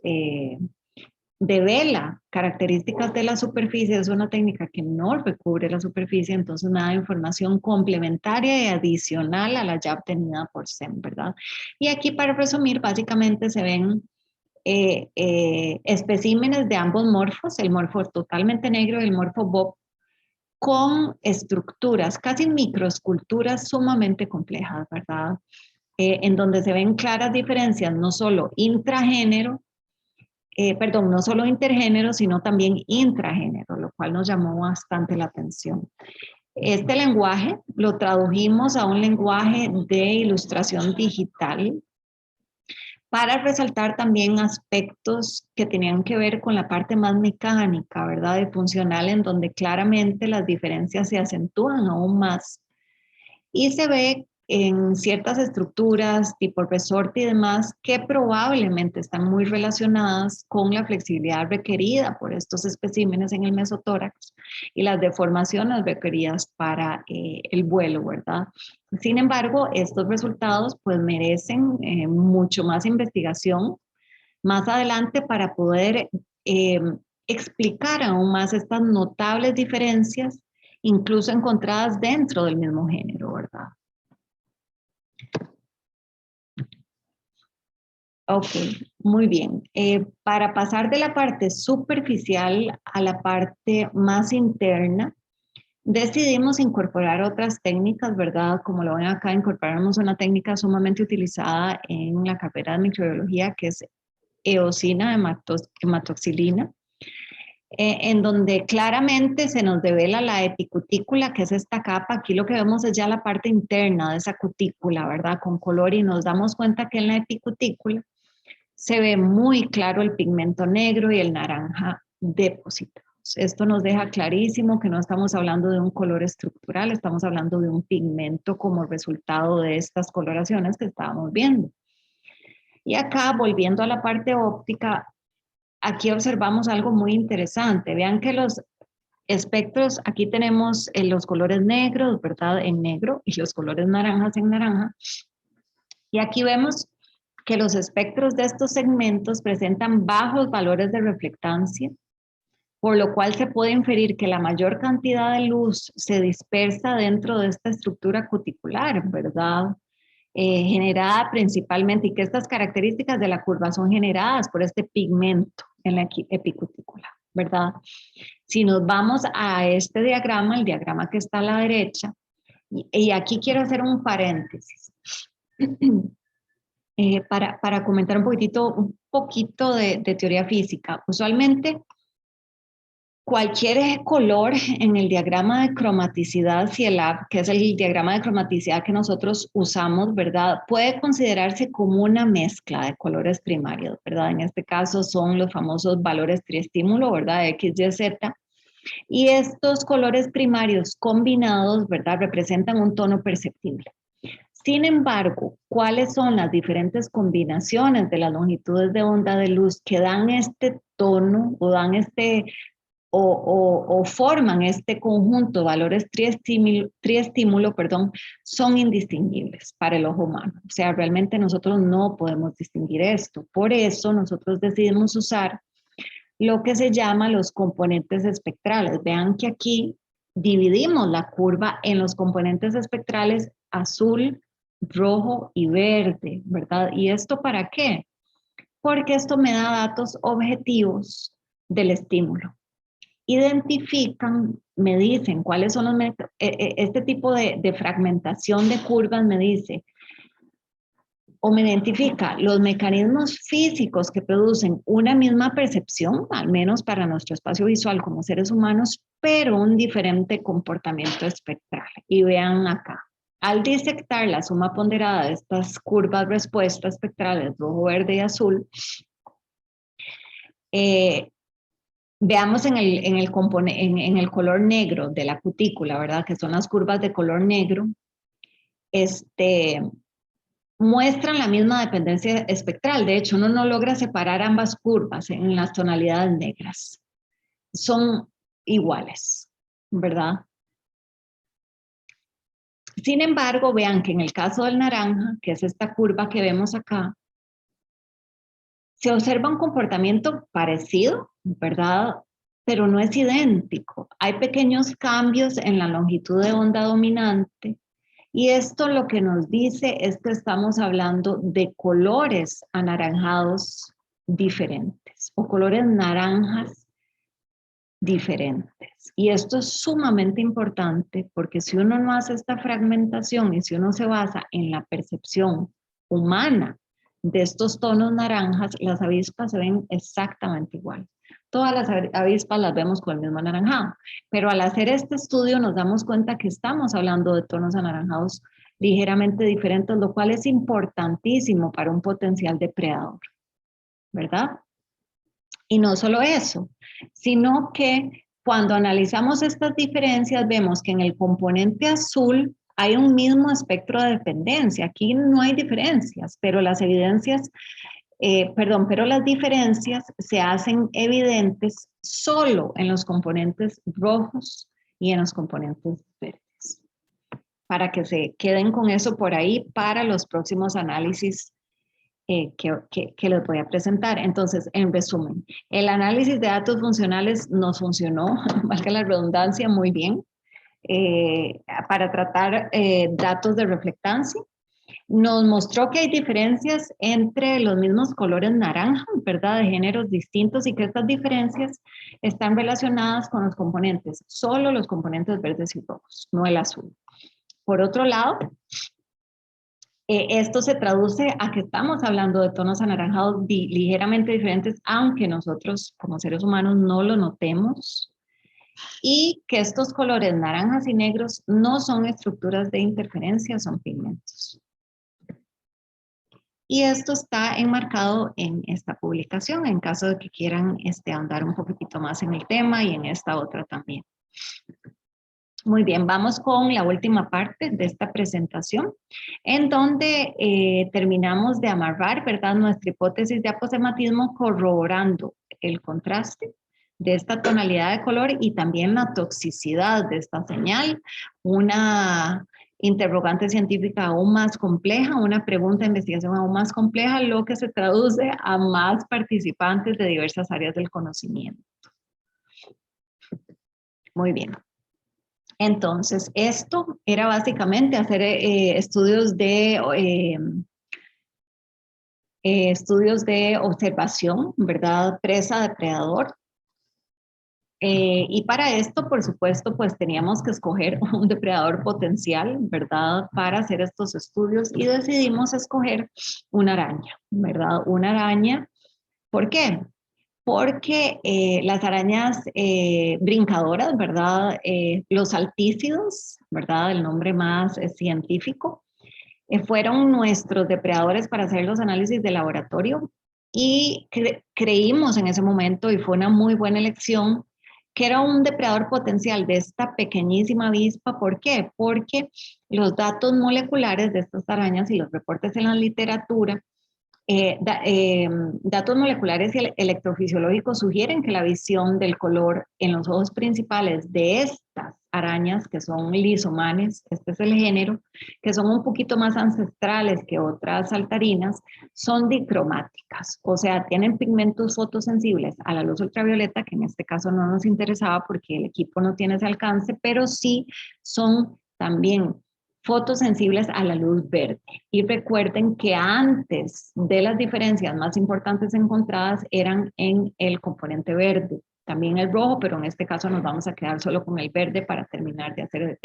devela características de la superficie, es una técnica que no recubre la superficie, entonces me da información complementaria y adicional a la ya obtenida por SEM, ¿verdad? Y aquí, para resumir, básicamente se ven especímenes de ambos morfos, el morfo totalmente negro y el morfo BOB, con estructuras, casi microesculturas sumamente complejas, ¿verdad? En donde se ven claras diferencias, no solo intragénero, no solo intergénero, sino también intragénero, lo cual nos llamó bastante la atención. Este lenguaje lo tradujimos a un lenguaje de ilustración digital para resaltar también aspectos que tenían que ver con la parte más mecánica, ¿verdad? Y funcional, en donde claramente las diferencias se acentúan aún más. Y se ve en ciertas estructuras tipo resorte y demás que probablemente están muy relacionadas con la flexibilidad requerida por estos especímenes en el mesotórax y las deformaciones requeridas para el vuelo, ¿verdad? Sin embargo, estos resultados pues merecen mucho más investigación más adelante para poder explicar aún más estas notables diferencias, incluso encontradas dentro del mismo género, ¿verdad? Ok, muy bien. Para pasar de la parte superficial a la parte más interna, decidimos incorporar otras técnicas, ¿verdad? Como lo ven acá, incorporamos una técnica sumamente utilizada en la carrera de microbiología, que es eosina hematoxilina. en donde claramente se nos devela la epicutícula, que es esta capa. Aquí lo que vemos es ya la parte interna de esa cutícula, ¿verdad? Con color, y nos damos cuenta que en la epicutícula se ve muy claro el pigmento negro y el naranja depositados. Esto nos deja clarísimo que no estamos hablando de un color estructural, estamos hablando de un pigmento como resultado de estas coloraciones que estábamos viendo. Y acá, volviendo a la parte óptica, aquí observamos algo muy interesante. Vean que los espectros, aquí tenemos los colores negros, ¿verdad? En negro, y los colores naranjas en naranja. Y aquí vemos que los espectros de estos segmentos presentan bajos valores de reflectancia, por lo cual se puede inferir que la mayor cantidad de luz se dispersa dentro de esta estructura cuticular, ¿verdad? Generada principalmente, y que estas características de la curva son generadas por este pigmento en la epicutícula, ¿verdad? Si nos vamos a este diagrama, el diagrama que está a la derecha, y aquí quiero hacer un paréntesis para comentar un poquito de teoría física. Usualmente, cualquier color en el diagrama de cromaticidad CIELAB, que es el diagrama de cromaticidad que nosotros usamos, ¿verdad? Puede considerarse como una mezcla de colores primarios, ¿verdad? En este caso son los famosos valores triestímulo, ¿verdad? X, Y, Z. Y estos colores primarios combinados, ¿verdad? Representan un tono perceptible. Sin embargo, ¿cuáles son las diferentes combinaciones de las longitudes de onda de luz que dan este tono o dan o forman este conjunto de valores triestímulo, son indistinguibles para el ojo humano? O sea, realmente nosotros no podemos distinguir esto. Por eso nosotros decidimos usar lo que se llama los componentes espectrales. Vean que aquí dividimos la curva en los componentes espectrales azul, rojo y verde, ¿verdad? ¿Y esto para qué? Porque esto me da datos objetivos del estímulo. Identifican, me dicen cuáles son los este tipo de fragmentación de curvas me dice o me identifica los mecanismos físicos que producen una misma percepción, al menos para nuestro espacio visual como seres humanos, pero un diferente comportamiento espectral. Y vean acá, al disectar la suma ponderada de estas curvas respuesta espectrales rojo, verde y azul, veamos en el color negro de la cutícula, ¿verdad? Que son las curvas de color negro, muestran la misma dependencia espectral. De hecho, uno no logra separar ambas curvas en las tonalidades negras. Son iguales, ¿verdad? Sin embargo, vean que en el caso del naranja, que es esta curva que vemos acá, se observa un comportamiento parecido, ¿verdad? Pero no es idéntico. Hay pequeños cambios en la longitud de onda dominante. Y esto lo que nos dice es que estamos hablando de colores anaranjados diferentes o colores naranjas diferentes. Y esto es sumamente importante porque si uno no hace esta fragmentación y si uno se basa en la percepción humana de estos tonos naranjas, las avispas se ven exactamente igual. Todas las avispas las vemos con el mismo anaranjado, pero al hacer este estudio nos damos cuenta que estamos hablando de tonos anaranjados ligeramente diferentes, lo cual es importantísimo para un potencial depredador, ¿verdad? Y no solo eso, sino que cuando analizamos estas diferencias vemos que en el componente azul hay un mismo espectro de dependencia. Aquí no hay diferencias, pero las evidencias pero las diferencias se hacen evidentes solo en los componentes rojos y en los componentes verdes. Para que se queden con eso por ahí para los próximos análisis que les voy a presentar. Entonces, en resumen, el análisis de datos funcionales nos funcionó, valga la redundancia, muy bien, para tratar datos de reflectancia. Nos mostró que hay diferencias entre los mismos colores naranja, ¿verdad? De géneros distintos y que estas diferencias están relacionadas con los componentes, solo los componentes verdes y rojos, no el azul. Por otro lado, Esto se traduce a que estamos hablando de tonos anaranjados ligeramente diferentes, aunque nosotros como seres humanos no lo notemos, y que estos colores naranjas y negros no son estructuras de interferencia, son pigmentos. Y esto está enmarcado en esta publicación, en caso de que quieran ahondar un poquitito más en el tema, y en esta otra también. Muy bien, vamos con la última parte de esta presentación, en donde terminamos de amarrar, ¿verdad?, nuestra hipótesis de aposematismo, corroborando el contraste de esta tonalidad de color y también la toxicidad de esta señal, una interrogante científica aún más compleja, una pregunta de investigación aún más compleja, lo que se traduce a más participantes de diversas áreas del conocimiento. Muy bien. Entonces, esto era básicamente hacer estudios de observación, ¿verdad? Presa, depredador. Y para esto, por supuesto, pues teníamos que escoger un depredador potencial, ¿verdad?, para hacer estos estudios, y decidimos escoger una araña, ¿verdad? Una araña. ¿Por qué? Porque las arañas brincadoras, ¿verdad? Los altícidos, ¿verdad? El nombre más científico, fueron nuestros depredadores para hacer los análisis de laboratorio, y creímos en ese momento, y fue una muy buena elección, que era un depredador potencial de esta pequeñísima avispa. ¿Por qué? Porque los datos moleculares de estas arañas y los reportes en la literatura, datos moleculares y electrofisiológicos sugieren que la visión del color en los ojos principales de estas arañas, que son lisomanes, este es el género, que son un poquito más ancestrales que otras saltarinas, son dicromáticas, o sea, tienen pigmentos fotosensibles a la luz ultravioleta, que en este caso no nos interesaba porque el equipo no tiene ese alcance, pero sí son también fotosensibles a la luz verde. Y recuerden que antes de las diferencias más importantes encontradas eran en el componente verde, también el rojo, pero en este caso nos vamos a quedar solo con el verde para terminar de hacer,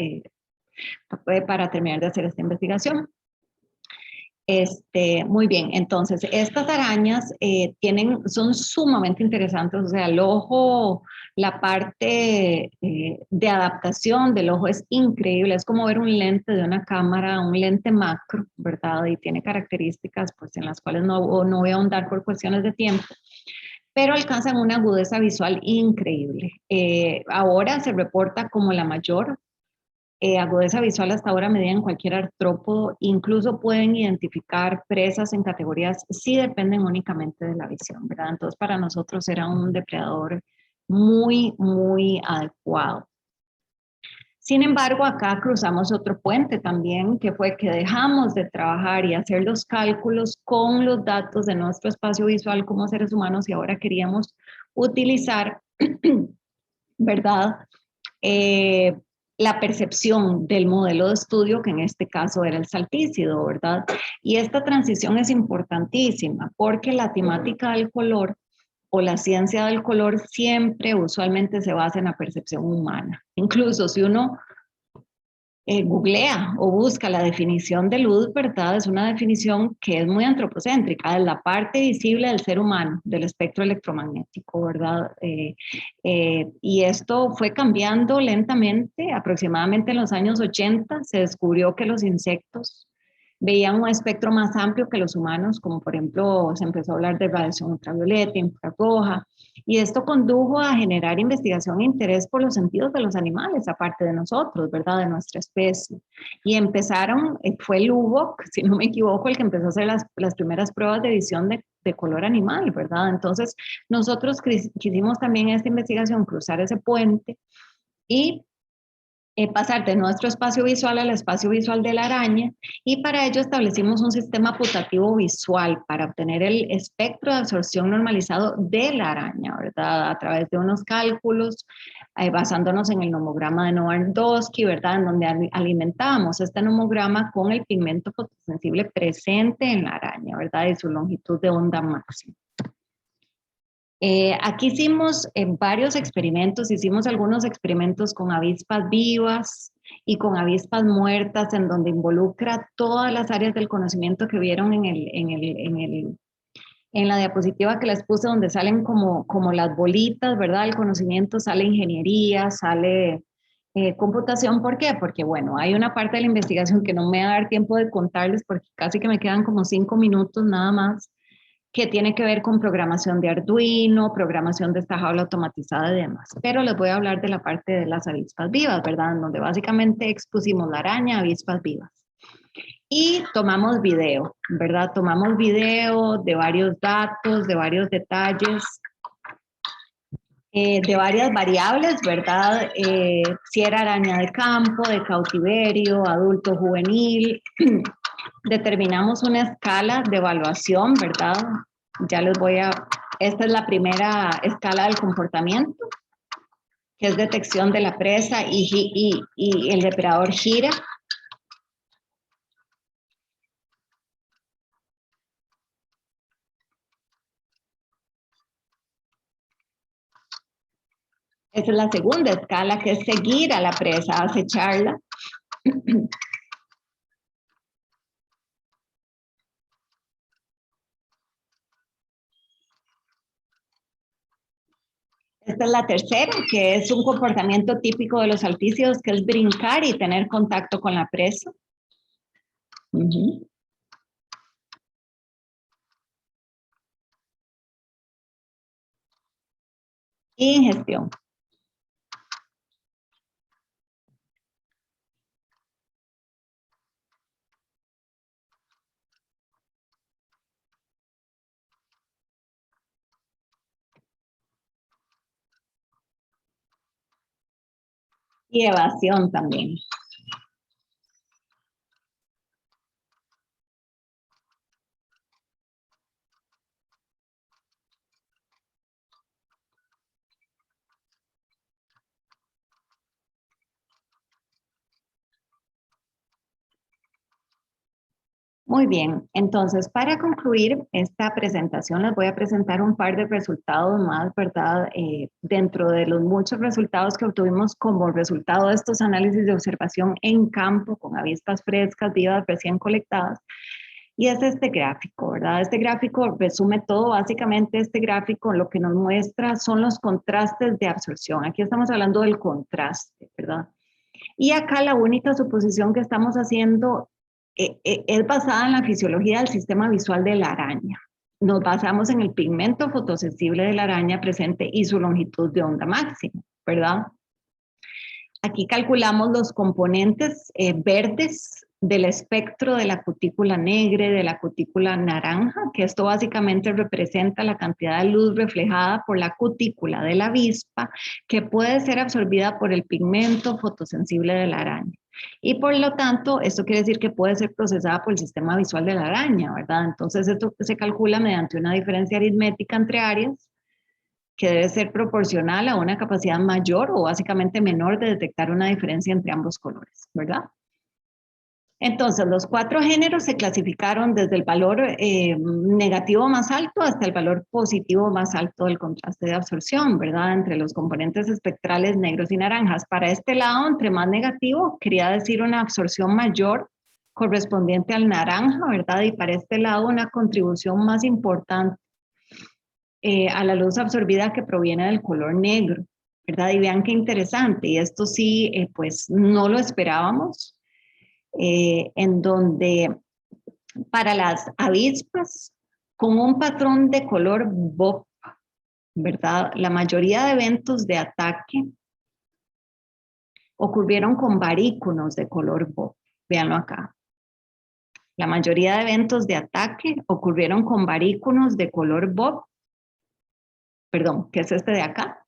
esta investigación. Muy bien, entonces estas arañas son sumamente interesantes, o sea, el ojo, la parte de adaptación del ojo es increíble, es como ver un lente de una cámara, un lente macro, ¿verdad? Y tiene características pues en las cuales no voy a ahondar por cuestiones de tiempo, pero alcanzan una agudeza visual increíble. Ahora se reporta como la mayor agudeza visual hasta ahora medida en cualquier artrópodo, incluso pueden identificar presas en categorías, sí dependen únicamente de la visión, ¿verdad? Entonces para nosotros era un depredador muy, muy adecuado. Sin embargo, acá cruzamos otro puente también, que fue que dejamos de trabajar y hacer los cálculos con los datos de nuestro espacio visual como seres humanos, y ahora queríamos utilizar, ¿verdad?, la percepción del modelo de estudio, que en este caso era el saltícido, ¿verdad? Y esta transición es importantísima porque la temática del color o la ciencia del color siempre usualmente se basa en la percepción humana. Incluso si uno googlea o busca la definición de luz, ¿verdad? Es una definición que es muy antropocéntrica, es la parte visible del ser humano, del espectro electromagnético, ¿verdad? Y esto fue cambiando lentamente, aproximadamente en los años 80 se descubrió que los insectos veían un espectro más amplio que los humanos, como por ejemplo se empezó a hablar de radiación ultravioleta, infrarroja, y esto condujo a generar investigación e interés por los sentidos de los animales, aparte de nosotros, ¿verdad?, de nuestra especie. Y empezaron, fue Lubbock, si no me equivoco, el que empezó a hacer las primeras pruebas de visión de color animal, ¿verdad? Entonces nosotros quisimos también esta investigación cruzar ese puente y pasar de nuestro espacio visual al espacio visual de la araña, y para ello establecimos un sistema putativo visual para obtener el espectro de absorción normalizado de la araña, ¿verdad? A través de unos cálculos, basándonos en el nomograma de Novarndoski, ¿verdad? En donde alimentamos este nomograma con el pigmento fotosensible presente en la araña, ¿verdad? Y su longitud de onda máxima. Aquí hicimos varios experimentos, hicimos algunos experimentos con avispas vivas, y con avispas muertas, en donde involucra todas las áreas del conocimiento que vieron en la diapositiva que les puse, donde salen como las bolitas, ¿verdad? El conocimiento, sale ingeniería, sale computación. ¿Por qué? Porque, bueno, hay una parte de la investigación que no me va a dar tiempo de contarles porque casi que me quedan como 5 minutos nada más, que tiene que ver con programación de Arduino, programación de esta jaula automatizada y demás. Pero les voy a hablar de la parte de las avispas vivas, ¿verdad? En donde básicamente expusimos la araña, avispas vivas. Y tomamos video, ¿verdad? Tomamos video de varios datos, de varios detalles, de varias variables, ¿verdad? Si era araña de campo, de cautiverio, adulto, juvenil. Determinamos una escala de evaluación, ¿verdad? Ya les voy a... Esta es la primera escala del comportamiento, que es detección de la presa y el depredador gira. Esa es la segunda escala, que es seguir a la presa, acecharla. Esta es la tercera, que es un comportamiento típico de los altíceos, que es brincar y tener contacto con la presa. Ingestión. Y evasión también. Muy bien, entonces para concluir esta presentación les voy a presentar un par de resultados más, ¿verdad? Dentro de los muchos resultados que obtuvimos como resultado de estos análisis de observación en campo con avispas frescas, vivas, recién colectadas. Y es este gráfico, ¿verdad? Este gráfico resume todo. Básicamente este gráfico lo que nos muestra son los contrastes de absorción. Aquí estamos hablando del contraste, ¿verdad? Y acá la única suposición que estamos haciendo es basada en la fisiología del sistema visual de la araña. Nos basamos en el pigmento fotosensible de la araña presente y su longitud de onda máxima, ¿verdad? Aquí calculamos los componentes verdes del espectro de la cutícula negra y de la cutícula naranja, que esto básicamente representa la cantidad de luz reflejada por la cutícula de la avispa que puede ser absorbida por el pigmento fotosensible de la araña. Y por lo tanto, esto quiere decir que puede ser procesada por el sistema visual de la araña, ¿verdad? Entonces esto se calcula mediante una diferencia aritmética entre áreas que debe ser proporcional a una capacidad mayor o básicamente menor de detectar una diferencia entre ambos colores, ¿verdad? Entonces, los 4 géneros se clasificaron desde el valor negativo más alto hasta el valor positivo más alto del contraste de absorción, ¿verdad? Entre los componentes espectrales negros y naranjas. Para este lado, entre más negativo, quería decir una absorción mayor correspondiente al naranja, ¿verdad? Y para este lado, una contribución más importante a la luz absorbida que proviene del color negro, ¿verdad? Y vean qué interesante, y esto sí, pues no lo esperábamos, en donde para las avispas con un patrón de color BOP, ¿verdad? La mayoría de eventos de ataque ocurrieron con baríconos de color BOP, véanlo acá. La mayoría de eventos de ataque ocurrieron con baríconos de color BOP, perdón, que es este de acá,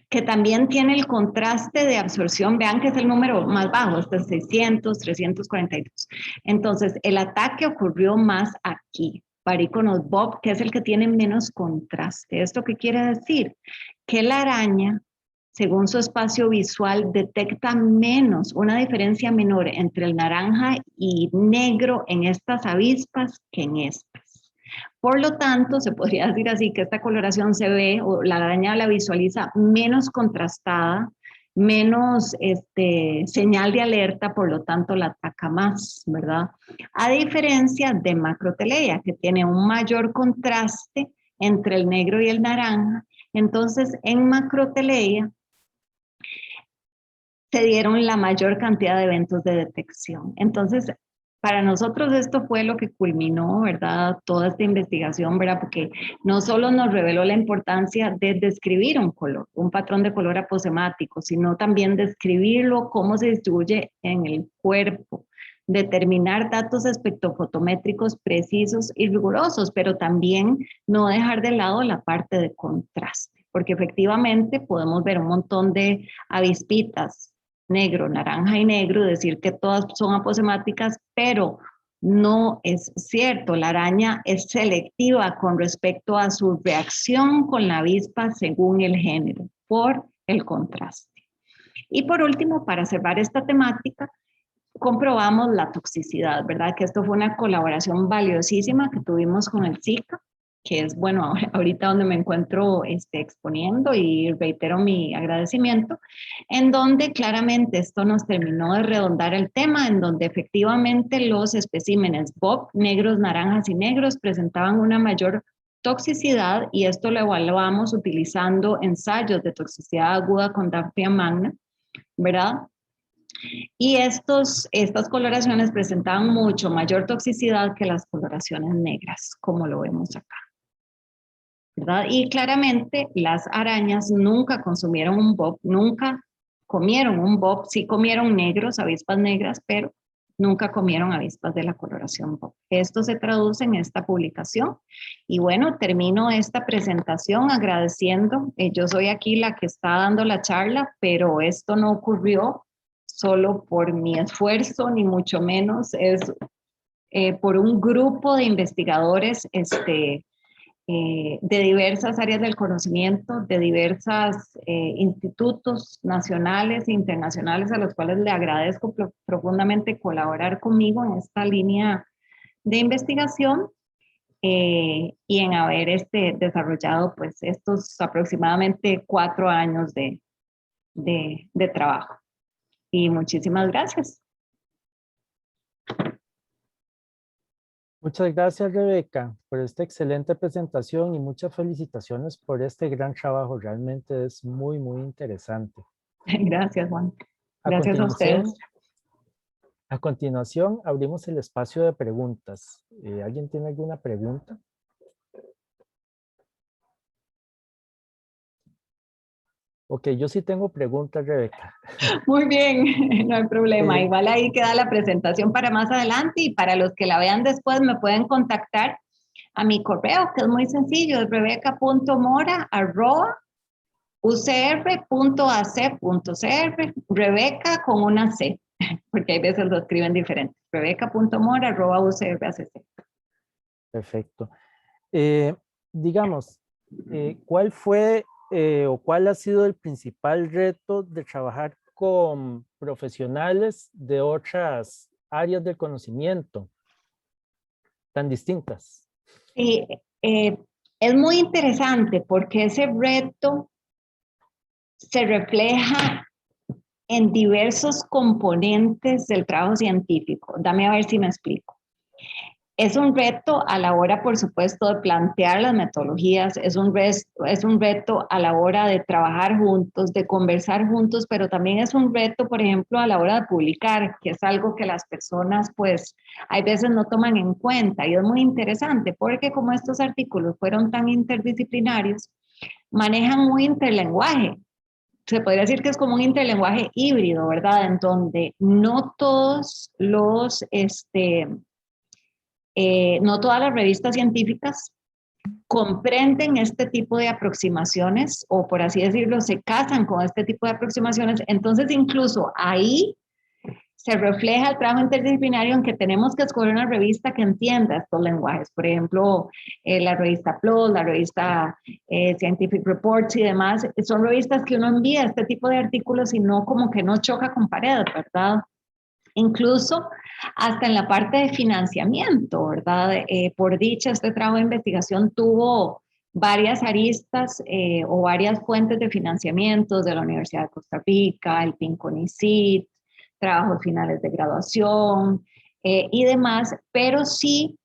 que también tiene el contraste de absorción, vean que es el número más bajo, este es 600, 342. Entonces, el ataque ocurrió más aquí, baríconos BOP, que es el que tiene menos contraste. ¿Esto qué quiere decir? Que la araña, según su espacio visual, detecta menos, una diferencia menor entre el naranja y negro en estas avispas que en estas. Por lo tanto, se podría decir así que esta coloración se ve, o la araña la visualiza menos contrastada menos señal de alerta, por lo tanto la ataca más, ¿verdad? A diferencia de macroteleia, que tiene un mayor contraste entre el negro y el naranja. Entonces, en macroteleia se dieron la mayor cantidad de eventos de detección. Entonces, para nosotros esto fue lo que culminó, ¿verdad? Toda esta investigación, ¿verdad? Porque no solo nos reveló la importancia de describir un color, un patrón de color aposemático, sino también describirlo, cómo se distribuye en el cuerpo, determinar datos espectrofotométricos precisos y rigurosos, pero también no dejar de lado la parte de contraste, porque efectivamente podemos ver un montón de avispitas negro, naranja y negro, decir que todas son aposemáticas, pero no es cierto. La araña es selectiva con respecto a su reacción con la avispa según el género, por el contraste. Y por último, para cerrar esta temática, comprobamos la toxicidad, ¿verdad? Que esto fue una colaboración valiosísima que tuvimos con el SICA, que es, bueno, ahorita donde me encuentro exponiendo, y reitero mi agradecimiento, en donde claramente esto nos terminó de redondar el tema, en donde efectivamente los especímenes BOB, negros, naranjas y negros, presentaban una mayor toxicidad, y esto lo evaluamos utilizando ensayos de toxicidad aguda con Daphnia magna, ¿verdad? Y estas coloraciones presentaban mucho mayor toxicidad que las coloraciones negras, como lo vemos acá, ¿verdad? Y claramente las arañas nunca consumieron un bob, nunca comieron un bob, sí comieron negros, avispas negras, pero nunca comieron avispas de la coloración bob. Esto se traduce en esta publicación. Y bueno, termino esta presentación agradeciendo. Yo soy aquí la que está dando la charla, pero esto no ocurrió solo por mi esfuerzo, ni mucho menos, es por un grupo de investigadores de diversas áreas del conocimiento, de diversos institutos nacionales e internacionales, a los cuales le agradezco profundamente colaborar conmigo en esta línea de investigación, y en haber desarrollado pues estos aproximadamente 4 años de trabajo. Y muchísimas gracias. Muchas gracias, Rebeca, por esta excelente presentación y muchas felicitaciones por este gran trabajo. Realmente es muy, muy interesante. Gracias, Juan. A Gracias a ustedes. A continuación, abrimos el espacio de preguntas. ¿Alguien tiene alguna pregunta? Ok, yo sí tengo preguntas, Rebeca. Muy bien, no hay problema. Igual ahí queda la presentación para más adelante, y para los que la vean después me pueden contactar a mi correo, que es muy sencillo, es rebeca.mora@ucr.ac.cr, Rebeca con una C, porque hay veces lo escriben diferente. rebeca.mora@ucr.ac. Perfecto. Digamos, ¿cuál fue o cuál ha sido el principal reto de trabajar con profesionales de otras áreas del conocimiento tan distintas? Sí, es muy interesante porque ese reto se refleja en diversos componentes del trabajo científico. Dame a ver si me explico. Es un reto a la hora, por supuesto, de plantear las metodologías, es un reto a la hora de trabajar juntos, de conversar juntos, pero también es un reto, por ejemplo, a la hora de publicar, que es algo que las personas, pues, hay veces no toman en cuenta. Y es muy interesante porque como estos artículos fueron tan interdisciplinarios, manejan un interlenguaje. Se podría decir que es como un interlenguaje híbrido, ¿verdad? En donde no todos los, no todas las revistas científicas comprenden este tipo de aproximaciones, o por así decirlo, se casan con este tipo de aproximaciones. Entonces, incluso ahí se refleja el trabajo interdisciplinario en que tenemos que escoger una revista que entienda estos lenguajes. Por ejemplo, la revista PLOS, la revista Scientific Reports y demás, son revistas que uno envía este tipo de artículos y no como que no choca con pared, ¿verdad? Incluso hasta en la parte de financiamiento, ¿verdad? Por dicha, este trabajo de investigación tuvo varias aristas o varias fuentes de financiamiento de la Universidad de Costa Rica, el PINCONICIT, trabajos finales de graduación y demás, pero sí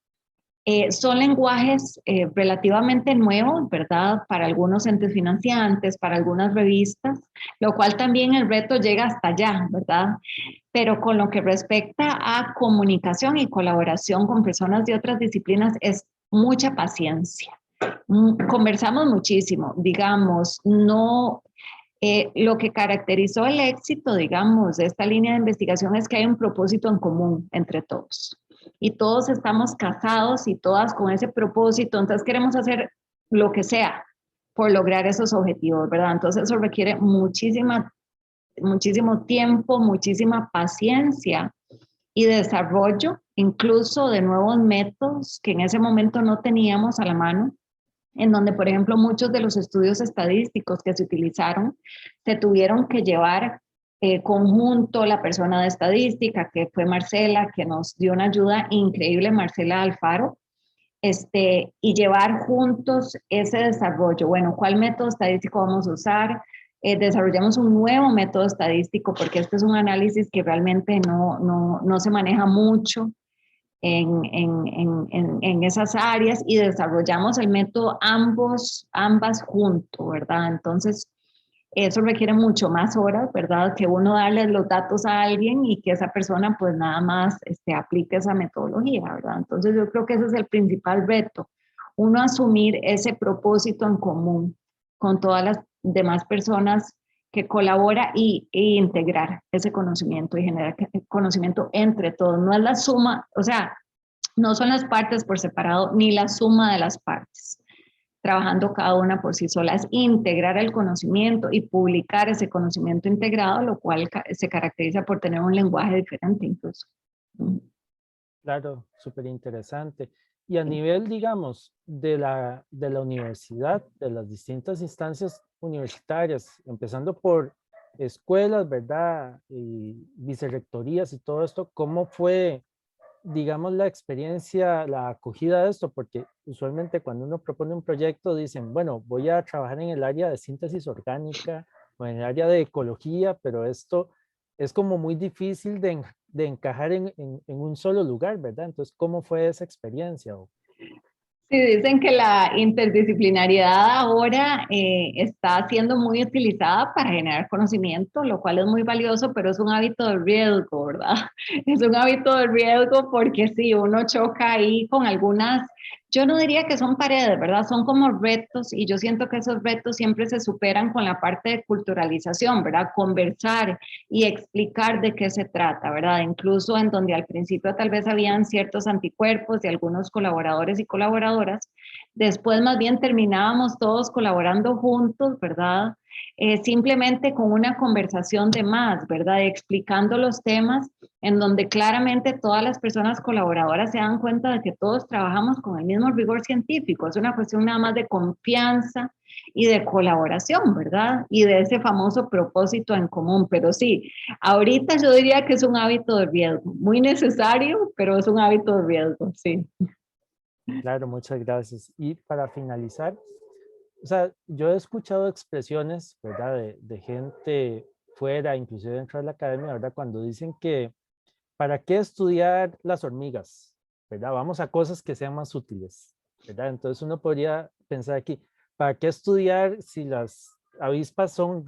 son lenguajes relativamente nuevos, ¿verdad? Para algunos entes financiantes, para algunas revistas, lo cual también el reto llega hasta allá, ¿verdad? Pero con lo que respecta a comunicación y colaboración con personas de otras disciplinas es mucha paciencia. Conversamos muchísimo, digamos, no, lo que caracterizó el éxito, digamos, de esta línea de investigación es que hay un propósito en común entre todos. Y todos estamos casados y todas con ese propósito, entonces queremos hacer lo que sea por lograr esos objetivos, ¿verdad? Entonces eso requiere muchísimo tiempo, muchísima paciencia y desarrollo, incluso de nuevos métodos que en ese momento no teníamos a la mano, en donde, por ejemplo, muchos de los estudios estadísticos que se utilizaron se tuvieron que llevar conjunto la persona de estadística, que fue Marcela, que nos dio una ayuda increíble, Marcela Alfaro, y llevar juntos ese desarrollo. Bueno, ¿cuál método estadístico vamos a usar? Desarrollamos un nuevo método estadístico porque este es un análisis que realmente no se maneja mucho en esas áreas y desarrollamos el método ambas juntos, ¿verdad? Entonces, eso requiere mucho más horas, ¿verdad? Que uno darle los datos a alguien y que esa persona pues nada más aplique esa metodología, ¿verdad? Entonces yo creo que ese es el principal reto, uno asumir ese propósito en común con todas las demás personas que colabora e integrar ese conocimiento y generar conocimiento entre todos. No es la suma, o sea, no son las partes por separado ni la suma de las partes trabajando cada una por sí sola, es integrar el conocimiento y publicar ese conocimiento integrado, lo cual se caracteriza por tener un lenguaje diferente incluso. Claro, súper interesante. Y a nivel, digamos, de la universidad, de las distintas instancias universitarias, empezando por escuelas, ¿verdad? Y vicerrectorías y todo esto, ¿cómo fue, digamos, la experiencia, la acogida de esto? Porque usualmente cuando uno propone un proyecto dicen, bueno, voy a trabajar en el área de síntesis orgánica o en el área de ecología, pero esto es como muy difícil de encajar en un solo lugar, ¿verdad? Entonces, ¿cómo fue esa experiencia? Sí, dicen que la interdisciplinariedad ahora está siendo muy utilizada para generar conocimiento, lo cual es muy valioso, pero es un hábito de riesgo, ¿verdad? Es un hábito de riesgo porque si uno choca ahí con algunas, yo no diría que son paredes, ¿verdad? Son como retos y yo siento que esos retos siempre se superan con la parte de culturalización, ¿verdad? Conversar y explicar de qué se trata, ¿verdad? Incluso en donde al principio tal vez habían ciertos anticuerpos de algunos colaboradores y colaboradoras, después más bien terminábamos todos colaborando juntos, ¿verdad? Simplemente con una conversación de más, ¿verdad? Explicando los temas en donde claramente todas las personas colaboradoras se dan cuenta de que todos trabajamos con el mismo rigor científico. Es una cuestión nada más de confianza y de colaboración, ¿verdad? Y de ese famoso propósito en común. Pero sí, ahorita yo diría que es un hábito de riesgo, muy necesario, pero es un hábito de riesgo, sí. Claro, muchas gracias. Y para finalizar, o sea, yo he escuchado expresiones, ¿verdad? De gente fuera, inclusive dentro de la academia, ¿verdad? Cuando dicen que, ¿para qué estudiar las hormigas? ¿Verdad? Vamos a cosas que sean más útiles, ¿verdad? Entonces uno podría pensar aquí, ¿para qué estudiar si las avispas son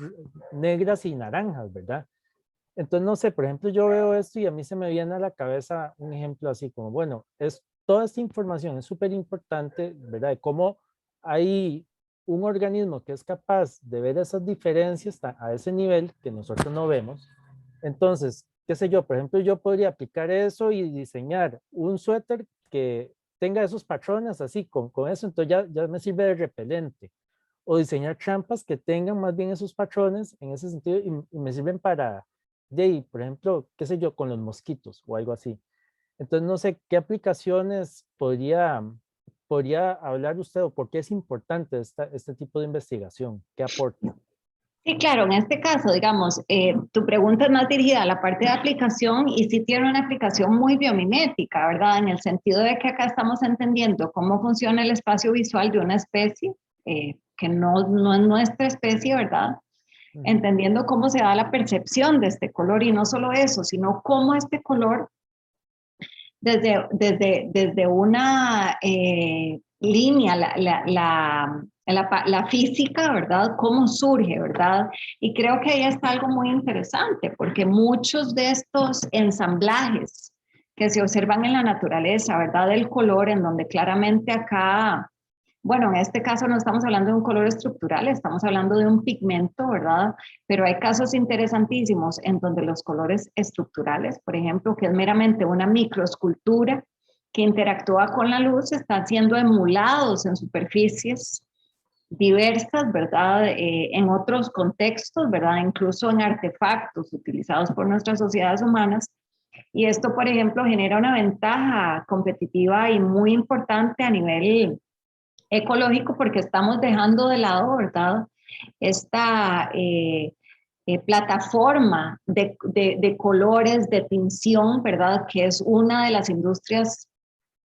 negras y naranjas, ¿verdad? Entonces, no sé, por ejemplo, yo veo esto y a mí se me viene a la cabeza un ejemplo así como, bueno, toda esta información es súper importante, ¿verdad? De cómo hay un organismo que es capaz de ver esas diferencias a ese nivel que nosotros no vemos. Entonces, qué sé yo, por ejemplo, yo podría aplicar eso y diseñar un suéter que tenga esos patrones así, con eso, entonces ya me sirve de repelente. O diseñar trampas que tengan más bien esos patrones en ese sentido y me sirven para, por ejemplo, qué sé yo, con los mosquitos o algo así. Entonces, no sé qué aplicaciones podría hablar usted o por qué es importante este tipo de investigación, qué aporta. Sí, claro, en este caso, digamos, tu pregunta es más dirigida a la parte de aplicación y sí tiene una aplicación muy biomimética, ¿verdad? En el sentido de que acá estamos entendiendo cómo funciona el espacio visual de una especie que no es nuestra especie, ¿verdad? Entendiendo cómo se da la percepción de este color y no solo eso, sino cómo este color desde una línea, la física, ¿verdad? ¿Cómo surge, verdad? Y creo que ahí está algo muy interesante, porque muchos de estos ensamblajes que se observan en la naturaleza, ¿verdad? Del color, en donde claramente acá, bueno, en este caso no estamos hablando de un color estructural, estamos hablando de un pigmento, ¿verdad? Pero hay casos interesantísimos en donde los colores estructurales, por ejemplo, que es meramente una microescultura que interactúa con la luz, están siendo emulados en superficies diversas, ¿verdad? En otros contextos, ¿verdad? Incluso en artefactos utilizados por nuestras sociedades humanas. Y esto, por ejemplo, genera una ventaja competitiva y muy importante a nivel ecológico porque estamos dejando de lado, ¿verdad? Esta plataforma de colores, de tinción, ¿verdad? Que es una de las industrias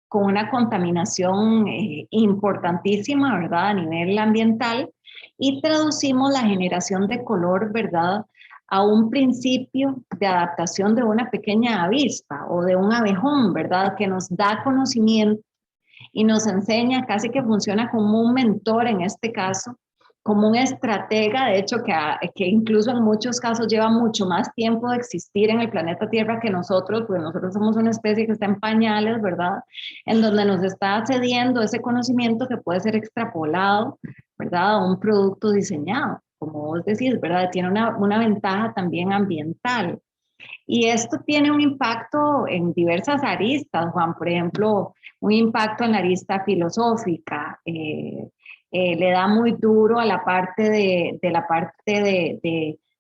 con una contaminación importantísima, ¿verdad? A nivel ambiental. Y traducimos la generación de color, ¿verdad? A un principio de adaptación de una pequeña avispa o de un abejón, ¿verdad? Que nos da conocimiento y nos enseña, casi que funciona como un mentor en este caso, como un estratega, de hecho, que incluso en muchos casos lleva mucho más tiempo de existir en el planeta Tierra que nosotros, porque nosotros somos una especie que está en pañales, ¿verdad? En donde nos está cediendo ese conocimiento que puede ser extrapolado, ¿verdad? A un producto diseñado, como vos decís, ¿verdad? Tiene una ventaja también ambiental. Y esto tiene un impacto en diversas aristas, Juan, por ejemplo, un impacto en la arista filosófica, le da muy duro a la parte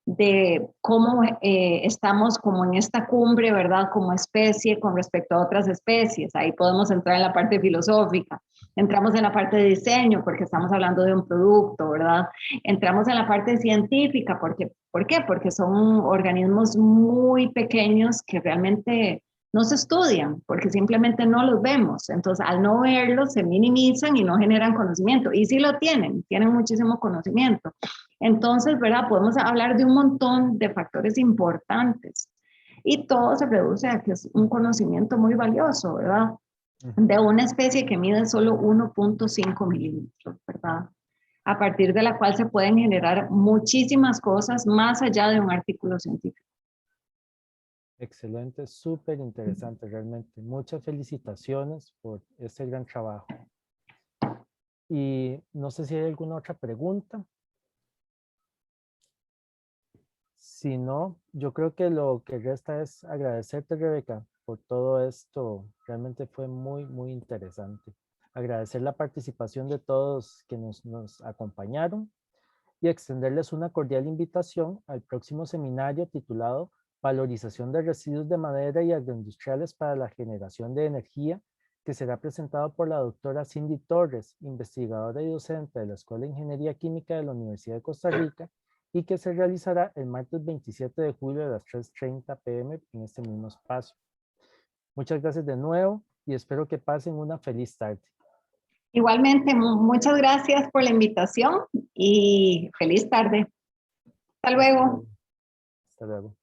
de cómo estamos como en esta cumbre, ¿verdad? Como especie con respecto a otras especies. Ahí podemos entrar en la parte filosófica. Entramos en la parte de diseño porque estamos hablando de un producto, ¿verdad? Entramos en la parte científica porque, ¿por qué? Porque son organismos muy pequeños que realmente no se estudian porque simplemente no los vemos. Entonces, al no verlos, se minimizan y no generan conocimiento. Y sí lo tienen muchísimo conocimiento. Entonces, ¿verdad? Podemos hablar de un montón de factores importantes. Y todo se reduce a que es un conocimiento muy valioso, ¿verdad? De una especie que mide solo 1.5 milímetros, ¿verdad? A partir de la cual se pueden generar muchísimas cosas más allá de un artículo científico. Excelente, súper interesante realmente. Muchas felicitaciones por este gran trabajo. Y no sé si hay alguna otra pregunta. Si no, yo creo que lo que resta es agradecerte, Rebeca, por todo esto. Realmente fue muy, muy interesante. Agradecer la participación de todos que nos acompañaron y extenderles una cordial invitación al próximo seminario titulado Valorización de residuos de madera y agroindustriales para la generación de energía, que será presentado por la doctora Cindy Torres, investigadora y docente de la Escuela de Ingeniería Química de la Universidad de Costa Rica, y que se realizará el martes 27 de julio a las 3:30 p.m. en este mismo espacio. Muchas gracias de nuevo y espero que pasen una feliz tarde. Igualmente, muchas gracias por la invitación y feliz tarde. Hasta luego. Hasta luego.